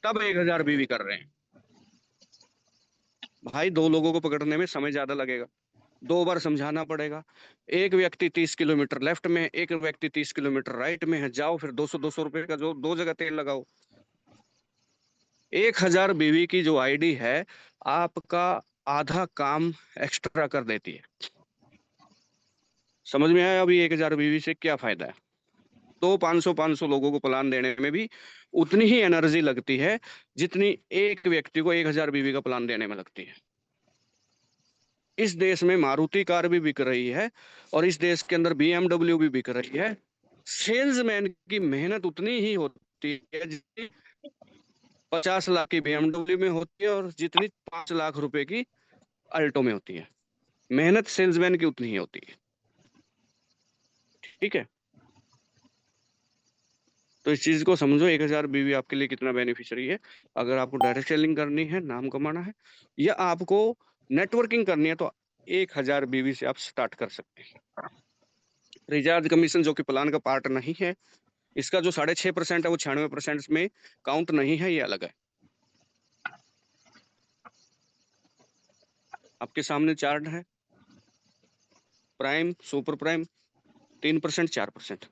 तब 1000 बीवी कर रहे हैं। भाई 2 लोगों को पकड़ने में समय ज्यादा लगेगा, 2 बार समझाना पड़ेगा। एक व्यक्ति 30 किलोमीटर लेफ्ट में, एक व्यक्ति 30 किलोमीटर राइट में है, जाओ फिर 200 रुपए का जो 2 जगह तेल लगाओ। 1000 बीवी की जो आईडी है, आपका आधा काम एक्स्ट्रा कर देती है। समझ में आया अभी 1000 बीवी से क्या फायदा है? तो 500 लोगों को प्लान देने में भी उतनी ही एनर्जी लगती है जितनी एक व्यक्ति को 1000 बीवी का प्लान देने में लगती है। इस देश में मारुति कार भी बिक रही है और इस देश के अंदर BMW भी बिक रही है। सेल्समैन की मेहनत उतनी ही होती है जितनी 50 लाख की BMW में होती है और जितनी 5 लाख रुपए की अल्टो में होती है। मेहनत सेल्समैन की उतनी ही होती है। ठीक है, तो इस चीज को समझो। 1000 बीवी आपके लिए कितना बेनिफिशियरी है। अगर आपको डायरेक्ट सेलिंग करनी है, नाम कमाना है, या आपको नेटवर्किंग करनी है, तो 1000 बीवी से आप स्टार्ट कर सकते हैं। रिचार्ज कमीशन जो कि प्लान का पार्ट नहीं है, इसका जो 6.5% है वो 96% में काउंट नहीं है, ये अलग है। आपके सामने चार्ट है, प्राइम, सुपर प्राइम 3%, 4%।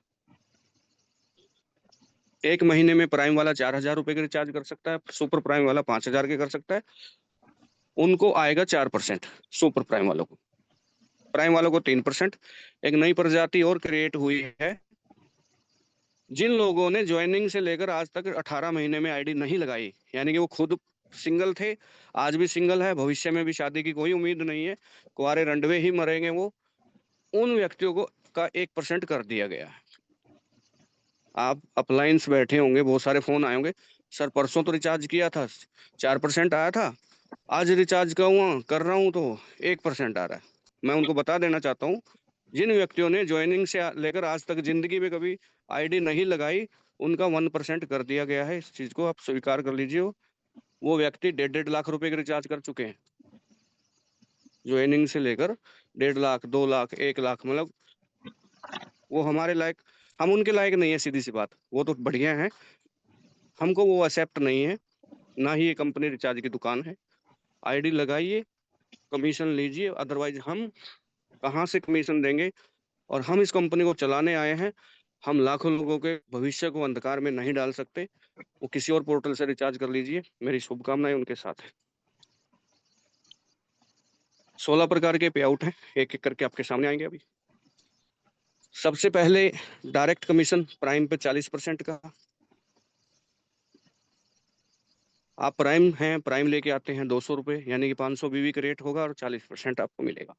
एक महीने में प्राइम वाला 4000 रुपए के रिचार्ज कर सकता है, सुपर प्राइम वाला 5000 के कर सकता है। उनको आएगा 4%, सुपर प्राइम वालों को। प्राइम वालों को 3%। एक नई प्रजाति और क्रिएट हुई है, जिन लोगों ने ज्वाइनिंग से लेकर आज तक 18 महीने में आईडी नहीं लगाई, यानी कि वो खुद सिंगल थे, आज भी सिंगल है, भविष्य में भी शादी की कोई उम्मीद नहीं है, कुंवारे रंडवे ही मरेंगे वो, उन व्यक्तियों को का 1% कर दिया गया है। आप अपलायंस बैठे होंगे, बहुत सारे फोन आए होंगे, सर परसों तो रिचार्ज किया था 4% आया था, आज रिचार्ज कर रहा हूँ तो 1% आ रहा है। मैं उनको बता देना चाहता हूँ, जिन व्यक्तियों ने ज्वाइनिंग से लेकर आज तक जिंदगी में कभी आईडी नहीं लगाई, उनका 1% कर दिया गया है। इस चीज को आप स्वीकार कर लीजिए। वो व्यक्ति 1.5 लाख रुपए के रिचार्ज कर चुके हैं, ज्वाइनिंग से लेकर 1.5 लाख, 2 लाख, 1 लाख, मतलब वो हमारे लायक, हम उनके लायक नहीं है, सीधी सी बात। वो तो बढ़िया है, हमको वो एक्सेप्ट नहीं है, ना ही ये कंपनी रिचार्ज की दुकान है। आईडी लगाइए, कमीशन लीजिए, अदरवाइज हम कहाँ से कमीशन देंगे। और हम इस कंपनी को चलाने आए हैं, हम लाखों लोगों के भविष्य को अंधकार में नहीं डाल सकते। वो किसी और पोर्टल से रिचार्ज कर लीजिए, मेरी शुभकामनाएं उनके साथ है। 16 प्रकार के पे आउट हैं, एक एक करके आपके सामने आएंगे अभी। सबसे पहले डायरेक्ट कमीशन प्राइम पे 40% का। आप प्राइम हैं, प्राइम लेके आते हैं 200 रुपए, यानी कि 500 बीवी का रेट होगा और 40% आपको मिलेगा।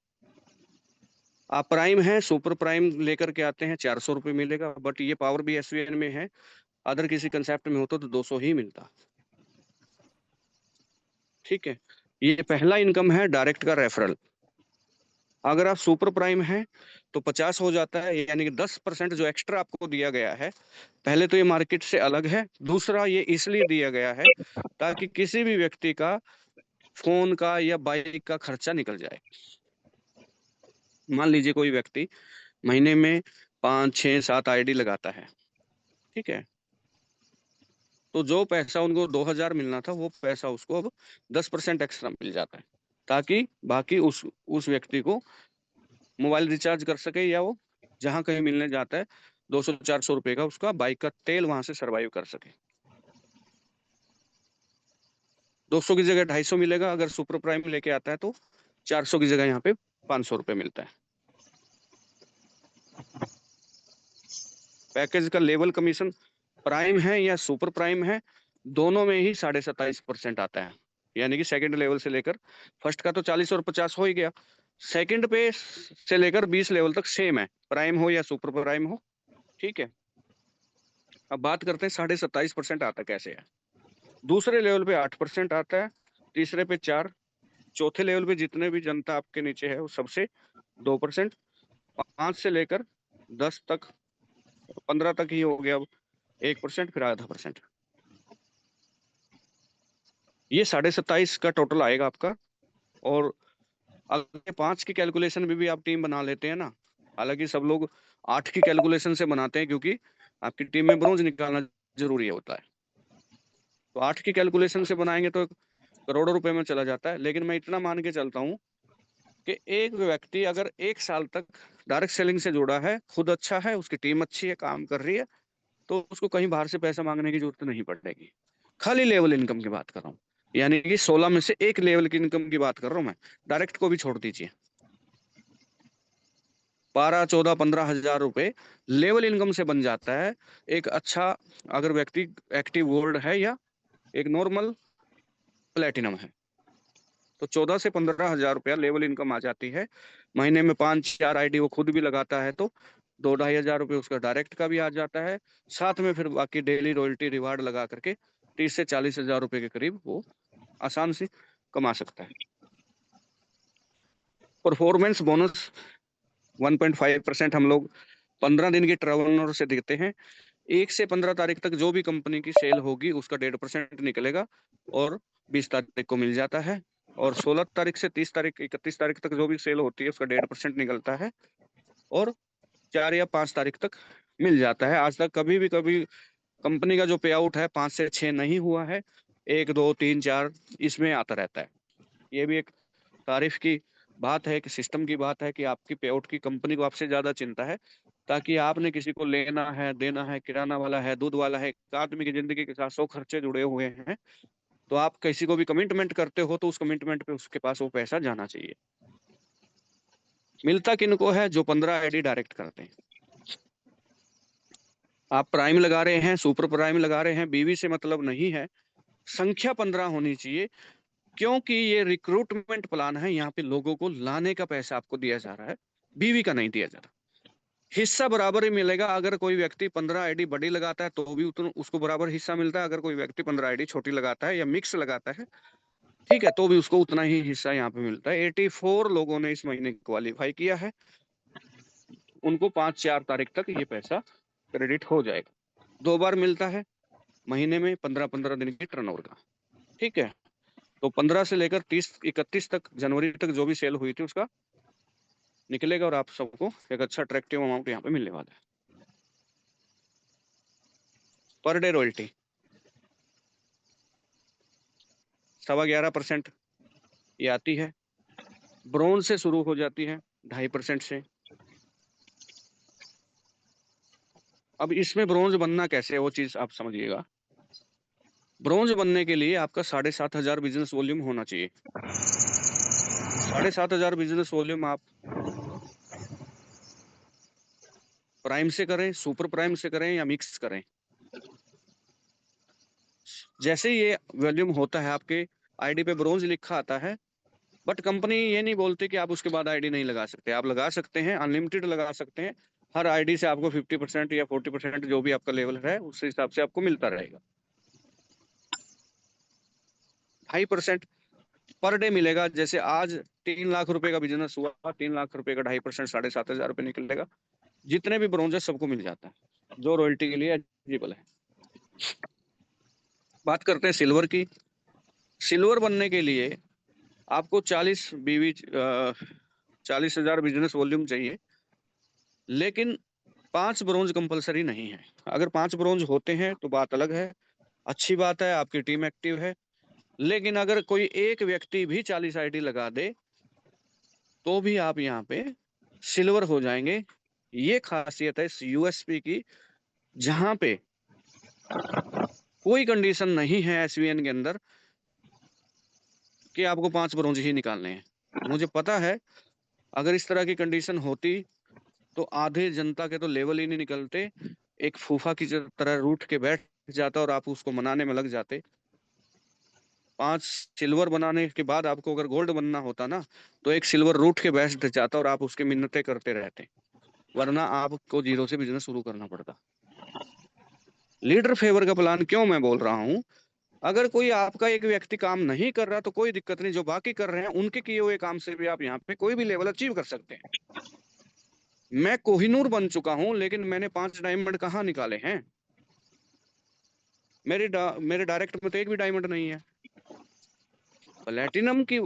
आप प्राइम हैं, सुपर प्राइम लेकर के आते हैं, 400 रुपये मिलेगा, बट ये पावर भी SVN में है, अदर किसी कंसेप्ट में होता तो 200 ही मिलता। ठीक है, ये पहला इनकम है डायरेक्ट का रेफरल। अगर आप सुपर प्राइम हैं तो 50 हो जाता है, यानी कि 10% जो एक्स्ट्रा आपको दिया गया है। पहले तो ये मार्केट से अलग है, दूसरा ये इसलिए दिया गया है ताकि किसी भी व्यक्ति का फोन का या बाइक का खर्चा निकल जाए। मान लीजिए कोई व्यक्ति महीने में 5, 6, 7 आईडी लगाता है, ठीक है, तो जो पैसा उनको 2000 मिलना था, वो पैसा उसको अब 10% एक्स्ट्रा मिल जाता है, ताकि बाकी उस व्यक्ति को मोबाइल रिचार्ज कर सके, या वो जहां कहीं मिलने जाता है 200-400 रुपए का उसका बाइक का तेल वहां से सरवाइव कर सके। 200 की जगह 250 मिलेगा, अगर सुपर प्राइम लेके आता है तो 400 की जगह यहाँ पे 500 रुपए मिलता है। पैकेज का लेवल कमीशन प्राइम है या सुपर प्राइम है, दोनों में ही 27.5% आता है, यानी कि सेकंड लेवल से लेकर फर्स्ट का तो 40 और 50 हो ही गया, सेकंड पे से लेकर 20 लेवल तक सेम है, प्राइम हो या सुपर प्राइम हो। ठीक है, अब बात करते हैं 27.5% आता कैसे है। दूसरे लेवल पे 8% आता है, तीसरे पे 4, चौथे लेवल पे जितने भी जनता आपके नीचे है वो सबसे 2%, 5 से लेकर 10 तक, 15 तक ही हो गया अब 1%, फिर आधा % ये 27.5 का टोटल आएगा आपका। और अगर 5 की कैलकुलेशन में भी आप टीम बना लेते हैं ना, हालांकि सब लोग 8 की कैलकुलेशन से बनाते हैं, क्योंकि आपकी टीम में ब्रोंज निकालना जरूरी होता है, तो 8 की कैलकुलेशन से बनाएंगे तो करोड़ों रुपए में चला जाता है। लेकिन मैं इतना मान के चलता हूँ कि एक व्यक्ति अगर 1 साल तक डायरेक्ट सेलिंग से जुड़ा है, खुद अच्छा है, उसकी टीम अच्छी है, काम कर रही है, तो उसको कहीं बाहर से पैसा मांगने की जरूरत नहीं पड़ेगी। खाली लेवल इनकम की बात कर रहा हूँ, यानी कि 16 में से एक लेवल की इनकम की बात कर रहा हूँ मैं, डायरेक्ट को भी छोड़ दीजिए। 12, 14, 15 हजार रुपए लेवल इनकम से बन जाता है। एक अच्छा, अगर व्यक्ति एक्टिव गोल्ड है या एक नॉर्मल प्लेटिनम है, तो 14 से 15 हजार रुपया लेवल इनकम आ जाती है। महीने में 5-4 आईडी वो खुद भी लगाता है तो 2-2.5 हजार रुपये उसका डायरेक्ट का भी आ जाता है। साथ में फिर बाकी डेली रॉयल्टी रिवार्ड लगा करके 30 से 40 हजार रुपये के करीब वो आसान से कमा सकता है। परफॉर्मेंस बोनस 1.5% हम लोग 15 दिन के टर्नओवर से देते हैं। 1 से 15 तारीख तक जो भी कंपनी की सेल होगी उसका 1.5% निकलेगा और 20 तारीख को मिल जाता है। और 16 तारीख से 30 तारीख, 31 तारीख तक जो भी सेल होती है उसका 1.5% निकलता है और 4 या 5 तारीख तक मिल जाता है। आज तक कभी कंपनी का जो पे आउट है 5 से 6 नहीं हुआ है, 1, 2, 3, 4 इसमें आता रहता है। ये भी एक तारीफ की बात है, कि सिस्टम की बात है कि आपकी पे आउट की कंपनी को आपसे ज्यादा चिंता है, ताकि आपने किसी को लेना है, देना है, किराना वाला है, दूध वाला है, एक आदमी की जिंदगी के साथ 100 खर्चे जुड़े हुए हैं, तो आप किसी को भी कमिटमेंट करते हो तो उस कमिटमेंट पे उसके पास वो पैसा जाना चाहिए। मिलता किनको है? जो 15 आईडी डायरेक्ट करते हैं। आप प्राइम लगा रहे हैं, सुपर प्राइम लगा रहे हैं, बीवी से मतलब नहीं है, संख्या 15 होनी चाहिए, क्योंकि ये रिक्रूटमेंट प्लान है। यहाँ पे लोगों को लाने का पैसा आपको दिया जा रहा है, बीवी का नहीं दिया जा रहा। हिस्सा बराबर ही मिलेगा। अगर कोई व्यक्ति 15 आईडी बड़ी लगाता है तो भी उतना उसको बराबर हिस्सा मिलता है। अगर कोई व्यक्ति 15 आईडी छोटी लगाता है या मिक्स लगाता है, ठीक है, तो भी उसको उतना ही हिस्सा यहाँ पे मिलता है। 84 लोगों ने इस महीने क्वालिफाई किया है, उनको 5-4 तारीख तक ये पैसा क्रेडिट हो जाएगा। 2 बार मिलता है महीने में, 15-15 दिन की टर्नओवर का, ठीक है। तो 15 से लेकर 30-31 तक, जनवरी तक जो भी सेल हुई थी उसका निकलेगा और आप सबको एक अच्छा अट्रैक्टिव अमाउंट यहाँ पे मिलने वाला है। पर डे रॉयल्टी 11.25% ये आती है। ब्रोंज से शुरू हो जाती है 2.5% से। अब इसमें ब्रोंज बनना कैसे है वो चीज आप समझिएगा। ब्रोंज बनने के लिए आपका 7,500 बिजनेस वॉल्यूम होना चाहिए। 7,500 बिजनेस वॉल्यूम आप प्राइम से करें, सुपर प्राइम से करें या मिक्स करें, जैसे ये वॉल्यूम होता है आपके आईडी पे ब्रोंज लिखा आता है, बट कंपनी ये नहीं बोलती कि आप उसके बाद आईडी नहीं लगा सकते। आप लगा सकते हैं, अनलिमिटेड लगा सकते हैं। हर आईडी से आपको 50% या 40% जो भी आपका लेवल है उस हिसाब से आपको मिलता रहेगा। 2.5% पर डे मिलेगा। जैसे आज 3 लाख रुपए का बिजनेस हुआ, 3 लाख रुपए का 2.5% 7,500 रुपये निकलेगा। जितने भी ब्रोंज है सबको मिल जाता है, जो रॉयल्टी के लिए एलिजिबल है। बात करते हैं सिल्वर की। सिल्वर बनने के लिए आपको 40,000 बिजनेस वॉल्यूम चाहिए, लेकिन 5 ब्रोंज कंपलसरी नहीं है। अगर 5 ब्रोंज होते हैं तो बात अलग है, अच्छी बात है, आपकी टीम एक्टिव है। लेकिन अगर कोई एक व्यक्ति भी 40 आईडी लगा दे तो भी आप यहाँ पे सिल्वर हो जाएंगे। ये खासियत है इस यूएसपी की, जहां पे कोई कंडीशन नहीं है एसवीएन के अंदर कि आपको 5 ब्रोंज ही निकालने हैं। मुझे पता है अगर इस तरह की कंडीशन होती तो आधे जनता के तो लेवल ही नहीं निकलते, एक फूफा की तरह रूठ के बैठ जाता और आप उसको मनाने में लग जाते। 5 सिल्वर बनाने के बाद आपको अगर गोल्ड बनना होता ना, तो एक सिल्वर रूठ के बैठ जाता और आप उसके मिन्नतें करते रहते, वरना आपको 0 से बिजनेस शुरू करना पड़ता। लीडर फेवर का प्लान क्यों मैं बोल रहा हूँ? अगर कोई आपका एक व्यक्ति काम नहीं कर रहा तो कोई दिक्कत नहीं, जो बाकी कर रहे हैं उनके किए हुए काम से भी आप यहाँ पे कोई भी लेवल अचीव कर सकते हैं। मैं कोहिनूर बन चुका हूं, लेकिन मैंने 5 डायमंड कहाँ निकाले हैं? मेरे डायरेक्ट में तो एक भी डायमंड नहीं है। प्लेटिनम की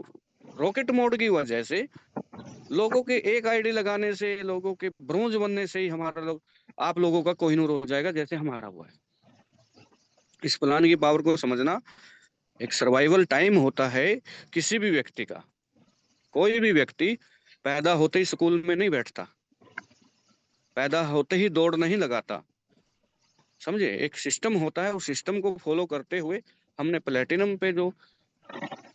रॉकेट मोड की वजह से, लोगों के एक आईडी लगाने से, लोगों के ब्रोंज बनने से ही हमारा आप लोगों का कोहिनूर हो जाएगा, जैसे हमारा हुआ है। इस प्लान की पावर को समझना। एक सर्वाइवल टाइम होता है किसी भी व्यक्ति का। कोई भी व्यक्ति पैदा होते ही स्कूल में नहीं बैठता, पैदा होते ही दौड़ नहीं लगाता, समझे? एक सिस्टम होता है, उस सिस्टम को फॉलो करते हुए हमने प्लेटिनम पे जो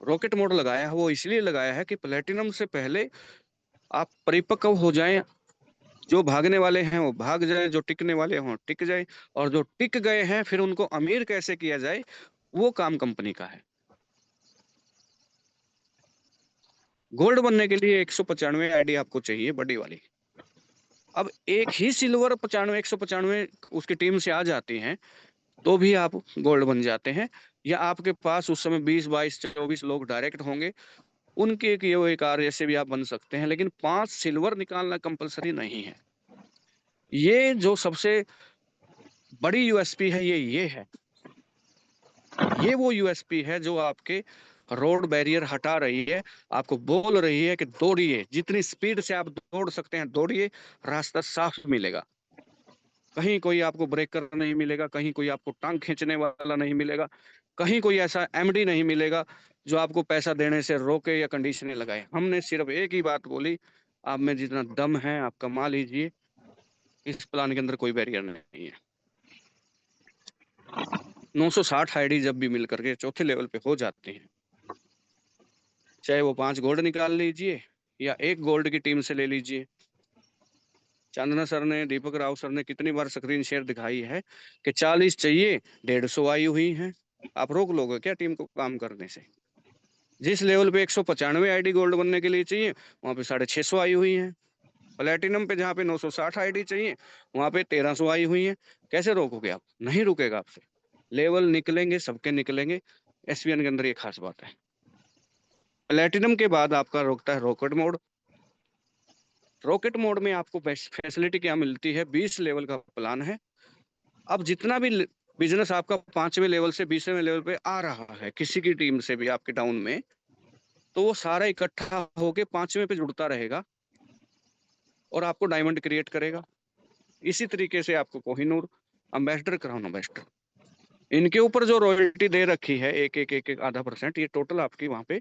रॉकेट मोड लगाया है वो इसलिए लगाया है कि प्लेटिनम से पहले आप परिपक्व हो जाएं, जो भागने वाले हैं वो भाग जाए, जो टिकने वाले हों टिक जाए, और जो टिक गए हैं फिर उनको अमीर कैसे किया जाए, वो काम कंपनी का है। गोल्ड बनने के लिए 195 आईडी आपको चाहिए, बड़ी वाली। अब एक ही सिल्वर 95 195 उसकी टीम से आ जाती हैं, तो भी आप गोल्ड बन जाते हैं। या आपके पास उस समय 20 22 24 लोग डायरेक्ट होंगे, उनके किए हुए कार्य से भी आप बन सकते हैं, लेकिन 5 सिल्वर निकालना कंपलसरी नहीं है। ये जो सबसे बड़ी यूएसपी है, ये है। ये वो यूएसपी है जो आपके रोड बैरियर हटा रही है, आपको बोल रही है कि दौड़िए, जितनी स्पीड से आप दौड़ सकते हैं दौड़िए, रास्ता साफ मिलेगा। कहीं कोई आपको ब्रेकर नहीं मिलेगा, कहीं कोई आपको टांग खींचने वाला नहीं मिलेगा, कहीं कोई ऐसा एमडी नहीं मिलेगा जो आपको पैसा देने से रोके या कंडीशनें लगाए। हमने सिर्फ एक ही बात बोली, आप में जितना दम है आप कमा लीजिए, इस प्लान के अंदर कोई बैरियर नहीं है। 960 आईडी जब भी मिल करके चौथे लेवल पे हो जाते हैं, चाहे वो 5 गोल्ड निकाल लीजिए या 1 गोल्ड की टीम से ले लीजिए। चांदना सर ने, दीपक राव सर ने कितनी बार स्क्रीन शेयर दिखाई है कि 40 चाहिए, 150 आई हुई है। आप रोक लोगे क्या टीम को काम करने से? जिस लेवल पे 195 आईडी गोल्ड बनने के लिए चाहिए, वहां पे 650 आई हुई है। प्लेटिनम पे जहाँ पे 960 आईडी चाहिए, वहां पे 1300 आई हुई है। कैसे रोकोगे आप? नहीं रुकेगा आपसे। लेवल निकलेंगे, सबके निकलेंगे। एसपीएन के अंदर ये खास बात है। प्लेटिनम के बाद आपका रोकता है रॉकेट मोड। रॉकेट मोड में आपको फैसिलिटी क्या मिलती है? 20 लेवल का प्लान है। अब जितना भी बिजनेस आपका 5वें लेवल से 20वें लेवल पे आ रहा है, किसी की टीम से भी आपके टाउन में, तो वो सारा इकट्ठा होके 5वें पे जुड़ता रहेगा और आपको डायमंड क्रिएट करेगा। इसी तरीके से आपको कोहिनूर, अम्बेसडर, क्राउन अम्बेसडर, इनके ऊपर जो रॉयल्टी दे रखी है, एक आधा %, ये टोटल आपकी वहां पे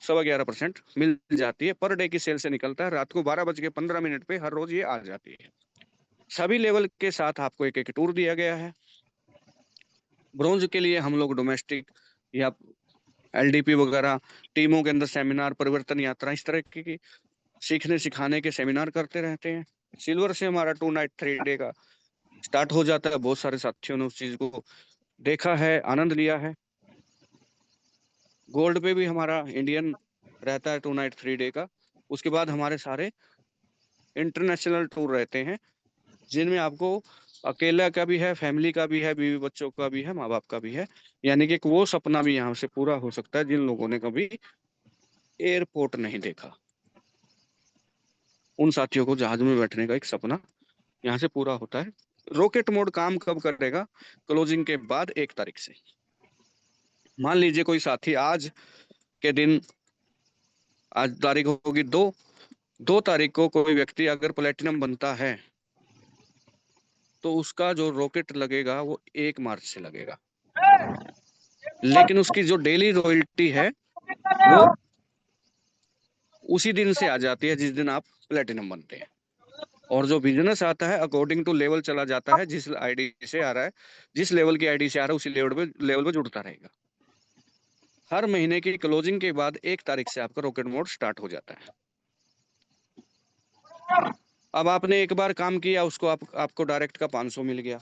11.25% मिल जाती है। पर डे की सेल से निकलता है। रात को 12:15 पे हर रोज ये आ जाती है। सभी लेवल के साथ आपको एक टूर दिया गया है। ब्रॉन्ज के लिए हम लोग डोमेस्टिक या एलडीपी वगैरह, टीमों के अंदर सेमिनार, परिवर्तन यात्रा, इस तरह की सीखने सिखाने के सेमिनार करते रहते हैं। सिल्वर से हमारा 2 नाइट 3 डे का स्टार्ट हो जाता है। बहुत सारे साथियों ने उस चीज को देखा है, आनंद लिया है। गोल्ड पे भी हमारा इंडियन रहता है 2 नाइट 3 डे का। उसके बाद हमारे सारे इंटरनेशनल टूर रहते हैं, जिनमें आपको अकेला का भी है, फैमिली का भी है, बीवी बच्चों का भी है, माँ बाप का भी है। यानी कि वो सपना भी यहाँ से पूरा हो सकता है जिन लोगों ने कभी एयरपोर्ट नहीं देखा। उन साथियों को जहाज में बैठने का एक सपना यहाँ से पूरा होता है। रॉकेट मोड काम कब करेगा? क्लोजिंग के बाद 1 तारीख से। मान लीजिए कोई साथी आज के दिन, आज तारीख होगी 2 तारीख को कोई व्यक्ति अगर प्लेटिनम बनता है, तो उसका जो रॉकेट लगेगा वो 1 मार्च से लगेगा। लेकिन उसकी जो डेली रॉयल्टी है वो उसी दिन से आ जाती है जिस दिन आप प्लेटिनम बनते हैं। और जो बिजनेस आता है अकॉर्डिंग टू लेवल चला जाता है। जिस आईडी से आ रहा है, जिस लेवल की आईडी से आ रहा है, उसी लेवल पे जुड़ता रहेगा। हर महीने की क्लोजिंग के बाद 1 तारीख से आपका रॉकेट मोड स्टार्ट हो जाता है। अब आपने एक बार काम किया, उसको आपको डायरेक्ट का 500 मिल गया।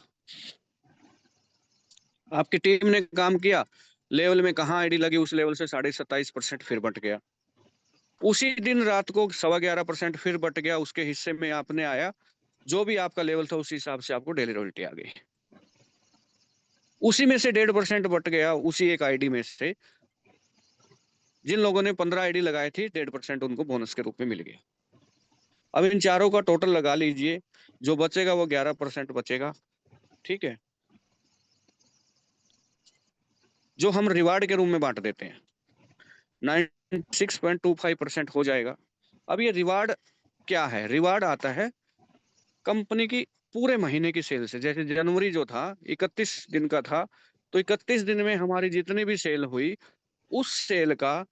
आपकी टीम ने काम किया, लेवल में कहाँ आईडी लगी, उस लेवल से 27.5% फिर बट गया। उसी दिन रात को 11.25% फिर बट गया, उसके हिस्से में आपने आया। जो भी आपका लेवल था उसी हिसाब से आपको डेली रॉयल्टी आ गई। उसी में से 1.5% बट गया, उसी एक आईडी में से। जिन लोगों ने 15 आईडी लगाई थी, 1.5% उनको बोनस के रूप में मिल गया। अब इन चारों का टोटल लगा लीजिए, जो बचेगा वो 11% बचेगा। ठीक है, जो हम रिवार्ड के रूप में बांट देते हैं, 96.25% हो जाएगा। अब ये रिवार्ड क्या है? रिवार्ड आता है कंपनी की पूरे महीने की सेल से। जैसे जनवरी जो था 31 दिन का था, तो 31 दिन में हमारी जितनी भी सेल हुई, उस सेल का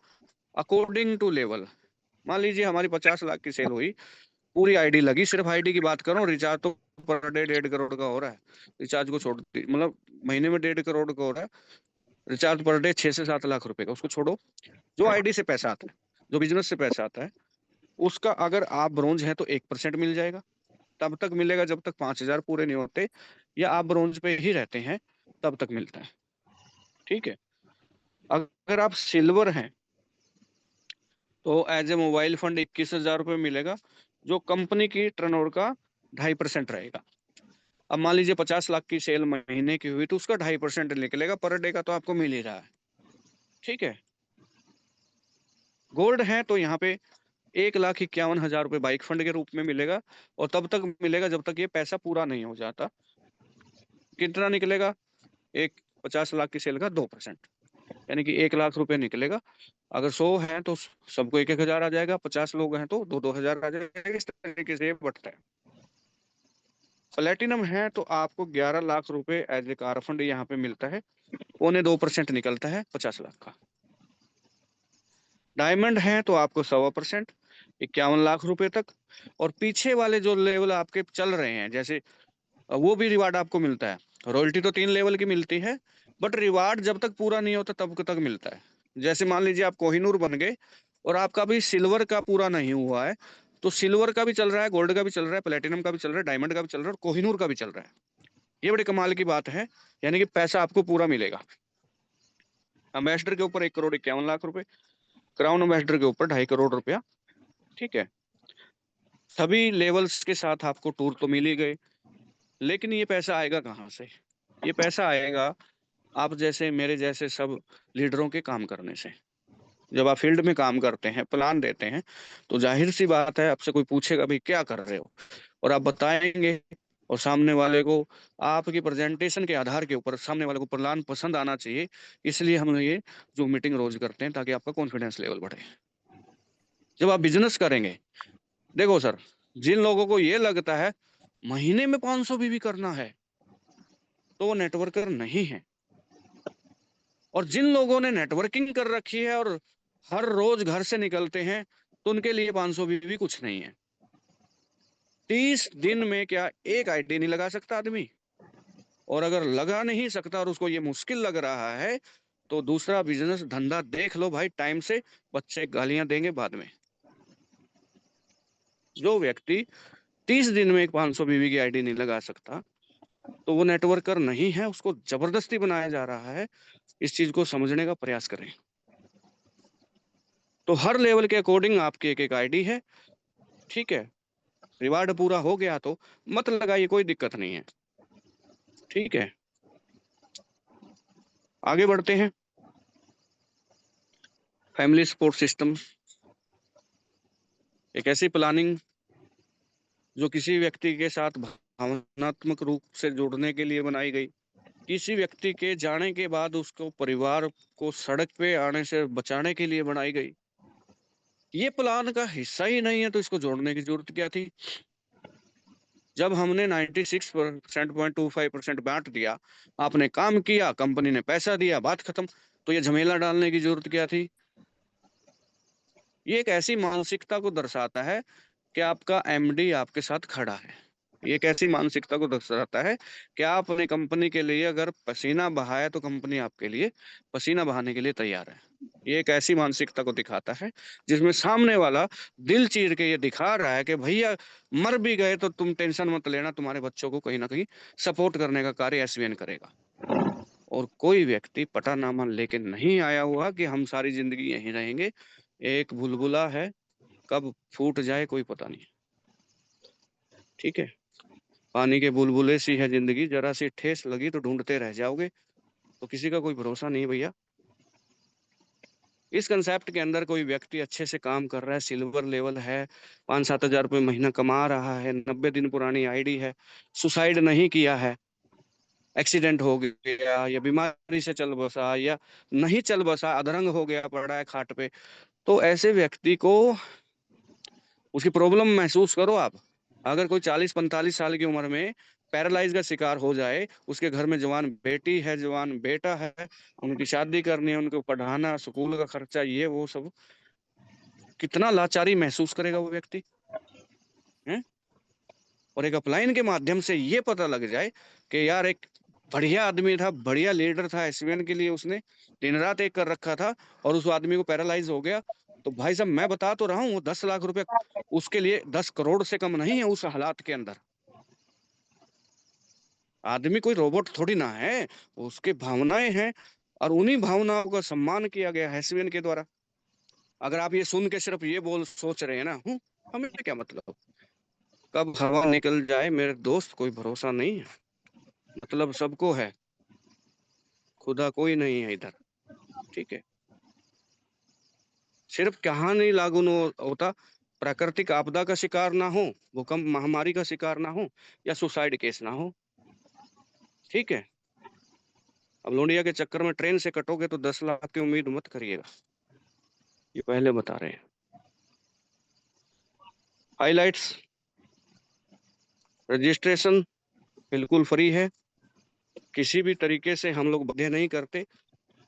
अकॉर्डिंग टू लेवल, मान लीजिए हमारी 50 लाख की सेल हुई, पूरी आईडी लगी। सिर्फ आईडी की बात करो, रिचार्ज तो पर डे 1.5 करोड़ का हो रहा है। रिचार्ज को छोड़, मतलब महीने में 1.5 करोड़ का हो रहा है रिचार्ज पर डे, 6 से 7 लाख रुपए का, उसको छोड़ो। जो आईडी से पैसा आता है, जो बिजनेस से पैसा आता है, उसका अगर आप ब्रोंज है तो 1% मिल जाएगा, तब तक मिलेगा जब तक 5,000 पूरे नहीं होते, या आप ब्रोंज पे ही रहते हैं तब तक मिलता है। ठीक है। अगर आप सिल्वर हैं तो एज ए मोबाइल फंड 21,000 रुपये मिलेगा, जो कंपनी की टर्नओवर का 2.5% रहेगा। अब मान लीजिए 50 लाख की सेल महीने की हुई तो उसका 2.5% निकलेगा पर डे का, तो आपको मिल ही रहा है। ठीक है। गोल्ड है तो यहाँ पे 1,51,000 रुपये बाइक फंड के रूप में मिलेगा, और तब तक मिलेगा जब तक ये पैसा पूरा नहीं हो जाता। कितना निकलेगा? एक 50 लाख की सेल का 2%, यानी कि 1 लाख रुपए निकलेगा। अगर 100 है तो सबको 1,100 आ जाएगा, 50 लोग हैं तो 2,200 आ जाएगा। इस तरीके से ये बढ़ता है। प्लेटिनम है तो आपको 11 लाख रुपए एज ए कार फंड यहाँ पे मिलता है, 0.25% निकलता है 50 लाख का। डायमंड है तो आपको 1.25%, 51 लाख रुपए तक। और पीछे वाले जो लेवल आपके चल रहे हैं, जैसे वो भी रिवार्ड आपको मिलता है। रॉयल्टी तो 3 लेवल की मिलती है, बट रिवार्ड जब तक पूरा नहीं होता तब तक मिलता है। जैसे मान लीजिए आप कोहिनूर बन गए और आपका भी सिल्वर का पूरा नहीं हुआ है, तो सिल्वर का भी चल रहा है, गोल्ड का भी चल रहा है, प्लेटिनम का भी चल रहा है, डायमंड का भी चल रहा है, और कोहिनूर का भी चल रहा है। ये बड़ी कमाल की बात है, यानी कि पैसा आपको पूरा मिलेगा। एम्बेसडर के ऊपर 1,51,00,000 रुपए, क्राउन एम्बेसडर के ऊपर 2.5 करोड़ रुपया। ठीक है। सभी लेवल्स के साथ आपको टूर तो मिल ही गए, लेकिन ये पैसा आएगा कहाँ से? ये पैसा आएगा आप जैसे मेरे जैसे सब लीडरों के काम करने से। जब आप फील्ड में काम करते हैं, प्लान देते हैं, तो जाहिर सी बात है आपसे कोई पूछेगा भाई क्या कर रहे हो, और आप बताएंगे, और सामने वाले को आपकी प्रेजेंटेशन के आधार के ऊपर सामने वाले को प्लान पसंद आना चाहिए। इसलिए हम ये जो मीटिंग रोज करते हैं ताकि आपका कॉन्फिडेंस लेवल बढ़े। जब आप बिजनेस करेंगे, देखो सर, जिन लोगों को ये लगता है महीने में 500 बीवी करना है तो वो नेटवर्कर नहीं है। और जिन लोगों ने नेटवर्किंग कर रखी है और हर रोज घर से निकलते हैं, तो उनके लिए 500 बीवी कुछ नहीं है। 30 दिन में क्या एक आईडी नहीं लगा सकता आदमी? और अगर लगा नहीं सकता और उसको ये मुश्किल लग रहा है, तो दूसरा बिजनेस धंधा देख लो भाई टाइम से, बच्चे गालियां देंगे बाद में। जो व्यक्ति 30 दिन में एक 500 बीवी की आईडी नहीं लगा सकता, तो वो नेटवर्कर नहीं है, उसको जबरदस्ती बनाया जा रहा है। इस चीज को समझने का प्रयास करें। तो हर लेवल के अकॉर्डिंग आपकी एक एक आईडी है। ठीक है। रिवार्ड पूरा हो गया तो मत लगाइए, कोई दिक्कत नहीं है। ठीक है। आगे बढ़ते हैं। फैमिली सपोर्ट सिस्टम एक ऐसी प्लानिंग जो किसी व्यक्ति के साथ भावनात्मक रूप से जुड़ने के लिए बनाई गई, किसी व्यक्ति के जाने के बाद उसको परिवार को सड़क पे आने से बचाने के लिए बनाई गई। ये प्लान का हिस्सा ही नहीं है तो इसको जोड़ने की जरूरत क्या थी? जब हमने 96.25% बांट दिया, आपने काम किया, कंपनी ने पैसा दिया, बात खत्म। तो ये झमेला डालने की जरूरत क्या थी? ये एक ऐसी मानसिकता को दर्शाता है कि आपका एमडी आपके साथ खड़ा है। ये एक ऐसी मानसिकता को दर्शाता है कि आप अपनी कंपनी के लिए अगर पसीना बहाए तो कंपनी आपके लिए पसीना बहाने के लिए तैयार है। ये एक ऐसी मानसिकता को दिखाता है जिसमें सामने वाला दिल चीर के ये दिखा रहा है कि भैया मर भी गए तो तुम टेंशन मत लेना, तुम्हारे बच्चों को कहीं ना कहीं सपोर्ट करने का कार्य एसवीएन करेगा। और कोई व्यक्ति पटानामा लेके नहीं आया हुआ कि हम सारी जिंदगी यहीं रहेंगे। एक बुलबुला है, कब फूट जाए कोई पता नहीं। ठीक है। पानी के बुलबुले सी है जिंदगी, जरा सी ठेस लगी तो ढूंढते रह जाओगे। तो किसी का कोई भरोसा नहीं भैया। इस कंसेप्ट के अंदर कोई व्यक्ति अच्छे से काम कर रहा है, सिल्वर लेवल है, 5-7 हजार रुपये महीना कमा रहा है, 90 दिन पुरानी आईडी है, सुसाइड नहीं किया है, एक्सीडेंट हो गया या बीमारी से चल बसा या नहीं चल बसा, अधरंग हो गया, पड़ा है खाट पे, तो ऐसे व्यक्ति को उसकी प्रॉब्लम महसूस करो आप। अगर कोई 40-45 साल की उम्र में पैरालाइज का शिकार हो जाए, उसके घर में जवान बेटी है, जवान बेटा है, उनकी शादी करनी है, उनको पढ़ाना, स्कूल का खर्चा, ये वो सब, कितना लाचारी महसूस करेगा वो व्यक्ति है? और एक अपलाइन के माध्यम से ये पता लग जाए कि यार एक बढ़िया आदमी था, बढ़िया लीडर था एसवीएन के लिए, उसने दिन रात एक कर रखा था और उस आदमी को पैरालाइज हो गया, तो भाई साहब मैं बता तो रहा हूँ, वो 10 लाख रुपए उसके लिए 10 करोड़ से कम नहीं है उस हालात के अंदर। आदमी कोई रोबोट थोड़ी ना है, उसके भावनाएं हैं, और उन्हीं भावनाओं का सम्मान किया गया है एसवीएन के द्वारा। अगर आप ये सुन के सिर्फ ये बोल सोच रहे हैं ना, हमें क्या मतलब, कब हवा निकल जाए मेरे दोस्त कोई भरोसा नहीं है। मतलब सबको है, खुदा कोई नहीं है इधर, ठीक है। सिर्फ कहानी लागू होता, प्राकृतिक आपदा का शिकार ना हो, भूकंप महामारी का शिकार ना हो, या सुसाइड केस ना हो, ठीक है। अब लोनिया के चक्कर में ट्रेन से कटोगे तो 10 लाख की उम्मीद मत करिएगा, ये पहले बता रहे हैं। हाइलाइट्स, रजिस्ट्रेशन बिल्कुल फ्री है, किसी भी तरीके से हम लोग बाध्य नहीं करते,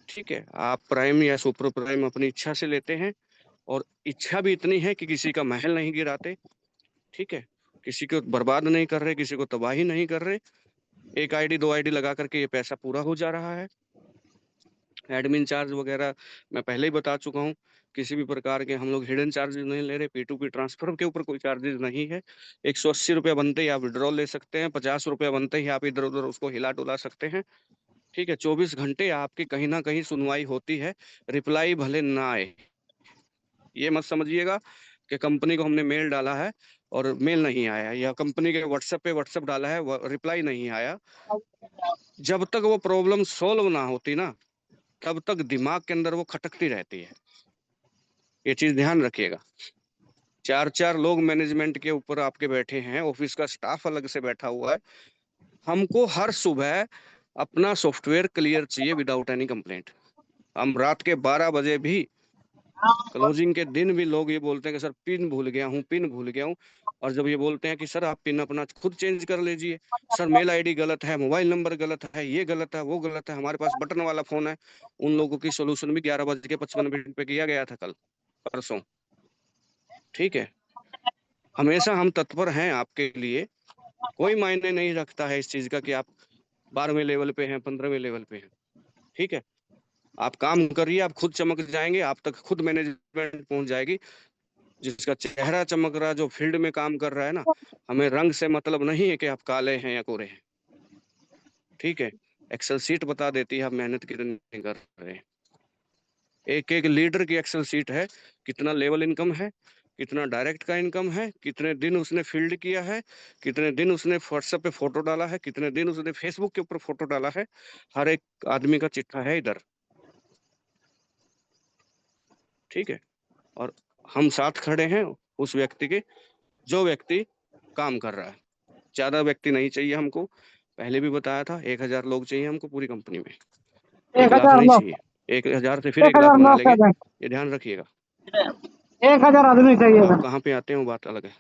ठीक है। आप प्राइम या सुपर प्राइम अपनी इच्छा से लेते हैं, और इच्छा भी इतनी है कि किसी का महल नहीं गिराते, ठीक है। किसी को बर्बाद नहीं कर रहे, किसी को तबाही नहीं कर रहे। एक आईडी 2 आईडी लगा करके ये पैसा पूरा हो जा रहा है। एडमिन चार्ज वगैरह मैं पहले ही बता चुका हूँ, किसी भी प्रकार के हम लोग हिडन चार्जेस नहीं ले रहे। P2P ट्रांसफर के ऊपर कोई चार्जेस नहीं है। 180 रुपया बनते ही आप विड्रॉल ले सकते हैं, 50 रुपया बनते ही आप इधर उधर उसको हिला डुला सकते हैं, ठीक है। 24 घंटे आपकी कहीं ना कहीं सुनवाई होती है, रिप्लाई भले ना आए। ये मत समझिएगा कि कंपनी को हमने मेल डाला है और मेल नहीं आया, या कंपनी के व्हाट्सएप पे व्हाट्सएप डाला है रिप्लाई नहीं आया। जब तक वो प्रॉब्लम सॉल्व ना होती ना, तब तक दिमाग के अंदर वो खटकती रहती है, ये चीज ध्यान रखिएगा। 4 4 लोग मैनेजमेंट के ऊपर आपके बैठे हैं, ऑफिस का स्टाफ अलग से बैठा हुआ है। हमको हर सुबह अपना सॉफ्टवेयर क्लियर चाहिए विदाउट एनी कंप्लेंट। हम रात के 12 बजे भी, क्लोजिंग के दिन भी लोग ये बोलते हैं कि सर पिन भूल गया हूँ, पिन भूल गया हूँ। और जब ये बोलते हैं कि सर आप पिन अपना खुद चेंज कर लीजिए, सर मेल आईडी गलत है, मोबाइल नंबर गलत है, ये गलत है, वो गलत है, हमारे पास बटन वाला फोन है। उन लोगों की सोल्यूशन भी 11:55 पे किया गया था कल परसों, ठीक है। हमेशा हम तत्पर हैं आपके लिए, कोई मायने नहीं रखता है इस चीज का कि आप 12वें लेवल पे हैं, 15वें लेवल पे हैं, ठीक है। आप काम करिए, आप खुद चमक जाएंगे, आप तक खुद मैनेजमेंट पहुंच जाएगी। जिसका चेहरा चमक रहा, जो फील्ड में काम कर रहा है ना, हमें रंग से मतलब नहीं है कि आप काले हैं या गोरे हैं, ठीक है। एक्सेल सीट बता देती है आप मेहनत कितनी कर रहे हैं। एक एक लीडर की एक्सेल सीट है, कितना लेवल इनकम है, कितना डायरेक्ट का इनकम है, कितने दिन उसने फील्ड किया है, कितने दिन उसने व्हाट्सएप पे फोटो डाला है, कितने दिन उसने फेसबुक के ऊपर फोटो डाला है। हर एक आदमी का चिट्ठा है इधर, ठीक है। और हम साथ खड़े हैं उस व्यक्ति के, जो व्यक्ति काम कर रहा है। ज्यादा व्यक्ति नहीं चाहिए हमको, पहले भी बताया था, 1000 लोग चाहिए हमको पूरी कंपनी में, 1 लाख 1000 नहीं लोग, चाहिए। 1000 से फिर 1 लाख 1000 बना लोग लेंगे, चाहिए, ये ध्यान रखिएगा। 1000 आदमी चाहिए आप था। कहाँ पे आते हैं वो बात अलग है।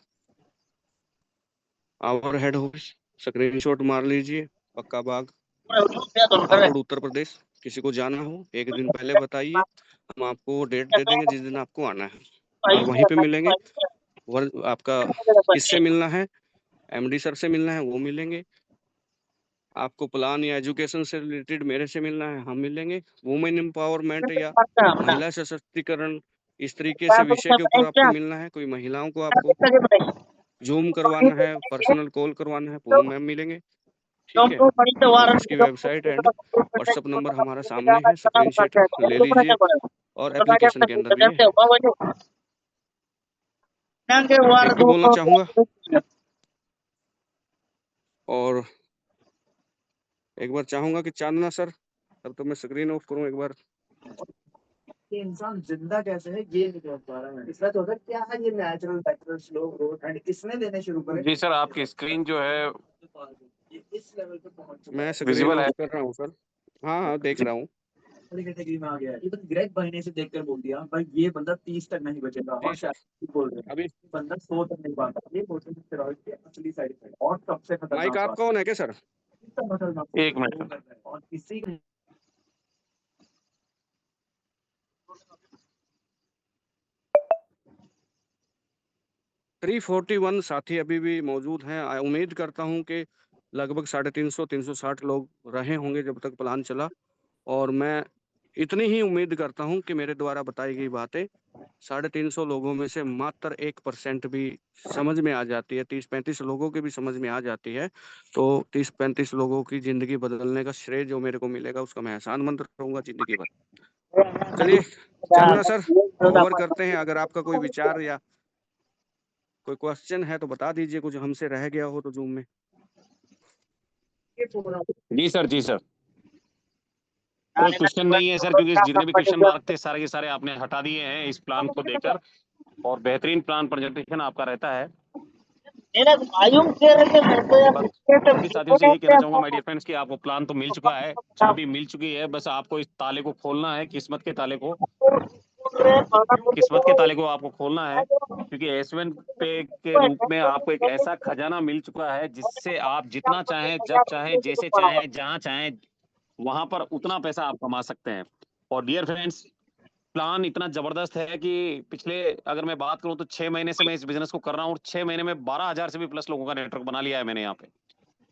आवर हेड ऑफिस, स्क्रीनशॉट मार लीजिए, पक्का बाग, हापुड़ उत्तर प्रदेश। किसी को जाना हो 1 दिन पहले बताइए, हम आपको डेट दे देंगे जिस दिन आपको आना है, और वहीं पे मिलेंगे। आपका किससे मिलना है, एमडी सर से मिलना है, वो मिलेंगे। आपको प्लान या एजुकेशन से रिलेटेड मेरे से मिलना है, हम मिलेंगे। वुमेन एम्पावरमेंट या महिला सशक्तिकरण, इस तरीके से विषय के ऊपर आपको मिलना है, कोई महिलाओं को आपको जूम करवाना है, पर्सनल कॉल करवाना है, वो मैम मिलेंगे, ठीक है। ऑफिस की वेबसाइट एंड व्हाट्सएप नंबर हमारा सामने है, स्क्रीनशॉट ले लीजिए, और एप्लीकेशन के अंदर भी ये है। एक भी बोलना चाहूंगा, और एक बार चाहूंगा कि चांदना सर, तब तो मैं स्क्रीन ऑफ करूं एक बार। कि इंसान जिंदा कैसे है ये नहीं समझ पा रहा मैं। इसका तो होता क्या है, ये natural natural slow growth and इसने देने शुरू करे। जी सर, आपकी स्क्रीन जो है ये इस लेवल पे पहुंच चुका मैं है, स्क्रीन विजिबल ऑफ है। कर रहा हूँ सर, हाँ हाँ देख रहा हूँ। बड़ी कैटेगरी में आ गया है। ये तो ग्रेग भाई ने इसे देखकर बोल दिया भाई ये बंदा 30 तक नहीं बचेगा, जी और सर, शायद बोल रहे हैं अभी बंदा 100 तक नहीं पाता। ये मोशन स्टेरॉइड के असली साइड इफेक्ट और सबसे माइक खतरनाक बात, आपका ऑन है क्या सर? इसका खतरनाक एक मिनट वो कर रहा है और इसी 341 साथी अभी भी मौजूद हैं। उम्मीद करता हूं कि लगभग 350 360 लोग रहे होंगे जब तक प्लान चला। और मैं इतनी ही उम्मीद करता हूं कि मेरे द्वारा बताई गई बातें 350 लोगों में से मात्र 1% भी समझ में आ जाती है, 30-35 लोगों की भी समझ में आ जाती है, तो 30-35 लोगों की जिंदगी बदलने का श्रेय जो मेरे को मिलेगा उसका मैं एहसानमंद रहूंगा जिंदगी भर। चलिए चंदना सर, ओवर करते हैं। अगर आपका कोई विचार या कोई क्वेश्चन है तो बता दीजिए, कुछ हमसे रह गया हो तो जूम में। जी सर, जी सर। कोई क्वेश्चन नहीं है सर, क्योंकि जितने भी क्वेश्चन मार्क थे सारे के सारे आपने हटा दिए हैं इस प्लान को देखकर, और बेहतरीन प्लान प्रेजेंटेशन आपका रहता है। बस सभी साथियों से यही कहना चाहूंगा माय डियर फ्रेंड्स कि आपको प्लान तो मिल चुका है, चाबी मिल चुकी है, बस आपको इस ताले को खोलना है, किस्मत के ताले को, किस्मत के ताले को आपको खोलना है, क्योंकि S1 पे के रूप में आपको एक ऐसा खजाना मिल चुका है जिससे आप जितना चाहें, जब चाहें, जैसे चाहें, जहां चाहें, वहां पर उतना पैसा आप कमा सकते हैं। और डियर फ्रेंड्स, प्लान इतना जबरदस्त है कि पिछले, अगर मैं बात करूं तो 6 महीने से मैं इस बिजनेस को कर रहा हूं, और 6 महीने में 12,000 से भी प्लस लोगों का नेटवर्क बना लिया है मैंने यहाँ पे,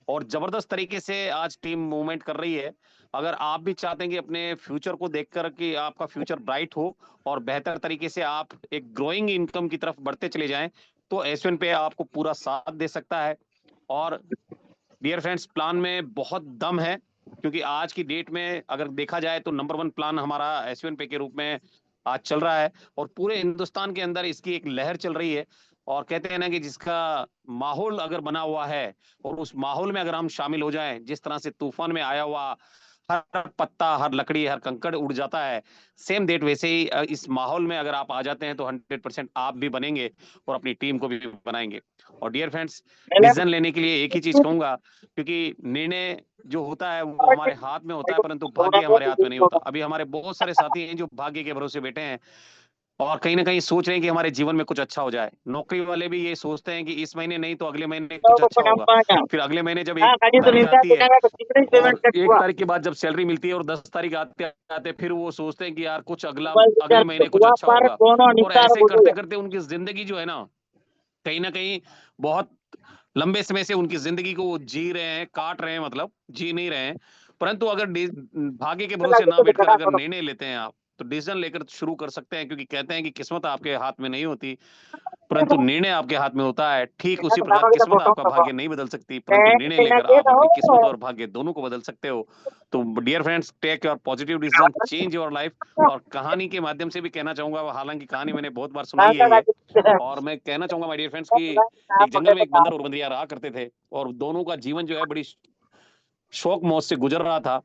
और जबरदस्त तरीके से आज टीम मूवमेंट कर रही है। अगर आप भी चाहते हैं कि अपने फ्यूचर को देखकर कि आपका फ्यूचर ब्राइट हो और बेहतर तरीके से आप एक ग्रोइंग इनकम की तरफ बढ़ते चले जाएं, तो S1 पे आपको पूरा साथ दे सकता है। और डियर फ्रेंड्स, प्लान में बहुत दम है, क्योंकि आज की डेट में अगर देखा जाए तो नंबर 1 प्लान हमारा S1 पे के रूप में आज चल रहा है, और पूरे हिंदुस्तान के अंदर इसकी एक लहर चल रही है। और कहते हैं ना कि जिसका माहौल अगर बना हुआ है और उस माहौल में अगर हम शामिल हो जाएं, जिस तरह से तूफान में आया हुआ हर पत्ता, हर लकड़ी, हर कंकड़ उड़ जाता है, सेम डेट वैसे ही इस माहौल में अगर आप आ जाते हैं तो 100% आप भी बनेंगे और अपनी टीम को भी बनाएंगे। और डियर फ्रेंड्स, डिसीजन लेने के लिए एक ही चीज कहूंगा, क्योंकि निर्णय जो होता है वो हमारे हाथ में होता है, परंतु भाग्य हमारे हाथ में नहीं होता। अभी हमारे बहुत सारे साथी हैं जो भाग्य के भरोसे बैठे हैं और कहीं ना कहीं सोच रहे हैं कि हमारे जीवन में कुछ अच्छा हो जाए। नौकरी वाले भी ये सोचते हैं कि इस महीने नहीं तो अगले महीने कुछ अच्छा होगा। फिर अगले महीने जब 1 तारीख आती है और 1 तारीख के बाद जब सैलरी मिलती है और 10 तारीख आते आते फिर वो सोचते हैं कि यार कुछ अगले महीने कुछ अच्छा होगा। और ऐसे करते करते उनकी जिंदगी जो है ना कहीं बहुत लंबे समय से उनकी जिंदगी को वो जी रहे हैं, काट रहे हैं, मतलब जी नहीं रहे हैं। परंतु अगर भाग्य के भरोसे ना बैठकर अगर निर्णय लेते हैं आप, तो डिसीजन लेकर शुरू कर सकते हैं, क्योंकि कहते हैं कि किस्मत आपके हाथ में नहीं होती, परंतु निर्णय आपके हाथ में होता है। ठीक उसी प्रकार किस्मत आपका भाग्य नहीं बदल सकती, परंतु निर्णय लेकर आप अपनी किस्मत और भाग्य दोनों को बदल सकते हो। तो dear friends, take your positive decision, change your life. और कहानी के माध्यम से भी कहना चाहूंगा, हालांकि कहानी मैंने बहुत बार सुनाई है ये, और मैं कहना चाहूंगा माय डियर फ्रेंड्स कि एक जंगल में एक बंदर और बंदरिया रहा करते थे, और दोनों का जीवन जो है बड़ी शौक मौज से गुजर रहा था।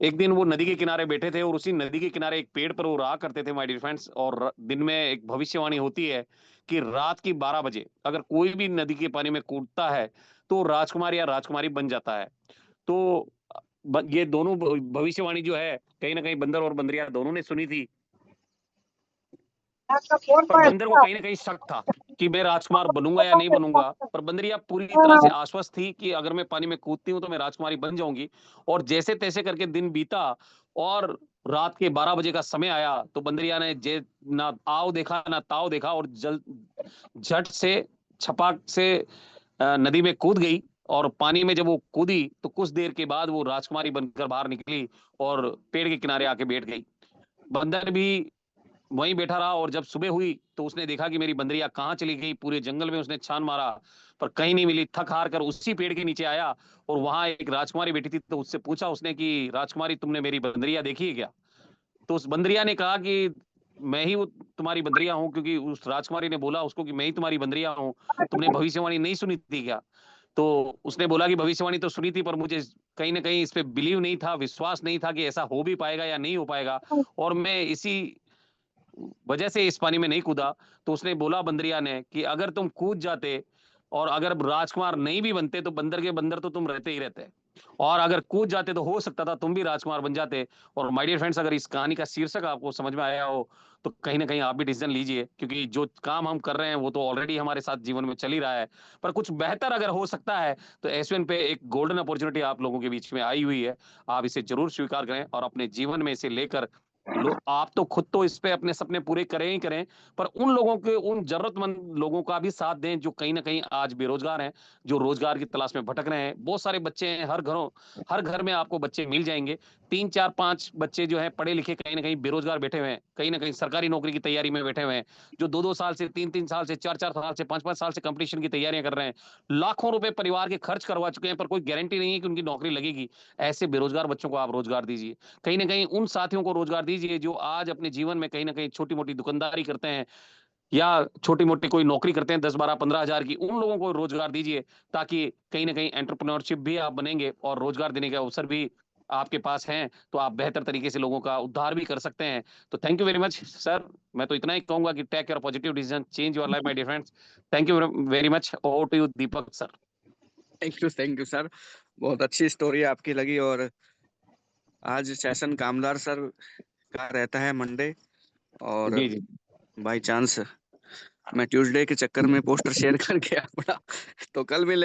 एक दिन वो नदी के किनारे बैठे थे, और उसी नदी के किनारे एक पेड़ पर वो रहा करते थे माय डियर फ्रेंड्स। और दिन में एक भविष्यवाणी होती है कि रात की 12 बजे अगर कोई भी नदी के पानी में कूदता है तो राजकुमार या राजकुमारी बन जाता है। तो ये दोनों भविष्यवाणी जो है कहीं ना कहीं बंदर और बंदरिया दोनों ने सुनी थी, पर बंदर को कहीं ना कहीं शक था कि मैं राजकुमार बनूंगा या नहीं बनूंगा। पर बंदरिया पूरी तरह से आश्वस्त थी कि अगर मैं पानी में कूदती हूं तो मैं राजकुमारी बन जाऊंगी। और जैसे तैसे करके दिन बीता, और रात के 12 बजे का समय आया, तो बंदरिया ने ना आओ देखा ना ताव देखा, और जल झट से छपाक से नदी में कूद गई। और पानी में जब वो कूदी तो कुछ देर के बाद वो राजकुमारी बनकर बाहर निकली और पेड़ के किनारे आके बैठ गई। बंदर भी वहीं बैठा रहा, और जब सुबह हुई तो उसने देखा कि मेरी बंदरिया कहाँ चली गई। पूरे जंगल में उसने छान मारा पर कहीं नहीं मिली। थक हार कर उसी पेड़ के नीचे आया, और वहां एक राजकुमारी बैठी थी, तो उससे पूछा उसने कि राजकुमारी, तुमने मेरी बंदरिया देखी है क्या? तो उस बंदरिया ने कहा कि मैं ही वो तुम्हारी बंदरिया हूँ, क्योंकि उस राजकुमारी ने बोला उसको कि मैं ही तुम्हारी बंदरिया हूँ, तुमने भविष्यवाणी नहीं सुनी थी क्या? तो उसने बोला कि भविष्यवाणी तो सुनी थी, पर मुझे कहीं ना कहीं इस पे बिलीव नहीं था, विश्वास नहीं था कि ऐसा हो भी पाएगा या नहीं हो पाएगा, और मैं इसी वजह से इस पानी में नहीं कूदा। तो उसने बोला बंदरिया ने कि अगर तुम कूद जाते और अगर राजकुमार नहीं भी बनते तो बंदर के बंदर तो तुम रहते ही रहते, और अगर कूद जाते तो हो सकता था तुम भी राजकुमार बन जाते। और माय डियर फ्रेंड्स, अगर इस कहानी का शीर्षक आपको समझ में आया हो तो कहीं ना कहीं आप भी डिसीजन लीजिए, क्योंकि जो काम हम कर रहे हैं वो तो ऑलरेडी हमारे साथ जीवन में चल ही रहा है, पर कुछ बेहतर अगर हो सकता है तो S1 पे एक गोल्डन अपॉर्चुनिटी आप लोगों के बीच में आई हुई है। आप इसे जरूर स्वीकार करें और अपने जीवन में इसे लेकर आप तो खुद तो इस पे अपने सपने पूरे करें ही करें, पर उन लोगों के, उन जरूरतमंद लोगों का भी साथ दें जो कहीं ना कहीं आज बेरोजगार हैं, जो रोजगार की तलाश में भटक रहे हैं। बहुत सारे बच्चे हैं, हर घर में आपको बच्चे मिल जाएंगे। 3 4 5 बच्चे जो हैं पढ़े लिखे कहीं ना कहीं बेरोजगार बैठे हुए हैं, कहीं ना कहीं सरकारी नौकरी की तैयारी में बैठे हुए हैं, जो 2 2 साल से, 3 3 साल से, 4 4 साल से, 5 5 साल से कंपटीशन की तैयारियां कर रहे हैं, लाखों रुपए परिवार के खर्च करवा चुके हैं, पर कोई गारंटी नहीं है कि उनकी नौकरी लगेगी। ऐसे बेरोजगार बच्चों को आप रोजगार दीजिए। कहीं ना कहीं उन साथियों को रोजगार दीजिए जो आज अपने जीवन में कहीं ना कहीं छोटी मोटी दुकानदारी करते हैं, या छोटी मोटी कोई नौकरी करते हैं 10 12 15 हजार की, उन लोगों को रोजगार दीजिए। ताकि कहीं ना कहीं एंटरप्रेन्योरशिप भी आप बनेंगे और रोजगार देने के अवसर भी आपके पास हैं, तो आप बेहतर तरीके से लोगों का उद्धार भी कर सकते हैं। तो thank you very much sir. मैं तो इतना ही कहूंगा कि take your positive decision, change your life my dear friends. Thank you very much. Over to you Deepak sir. Thank you sir. बहुत अच्छी स्टोरी आपकी लगी। और आज सेशन कामदार सर का रहता है मंडे, और जी जी। बाई चांस मैं ट्यूसडे के चक्कर में पोस्टर शेयर करके आ पड़ा, तो कल मिले।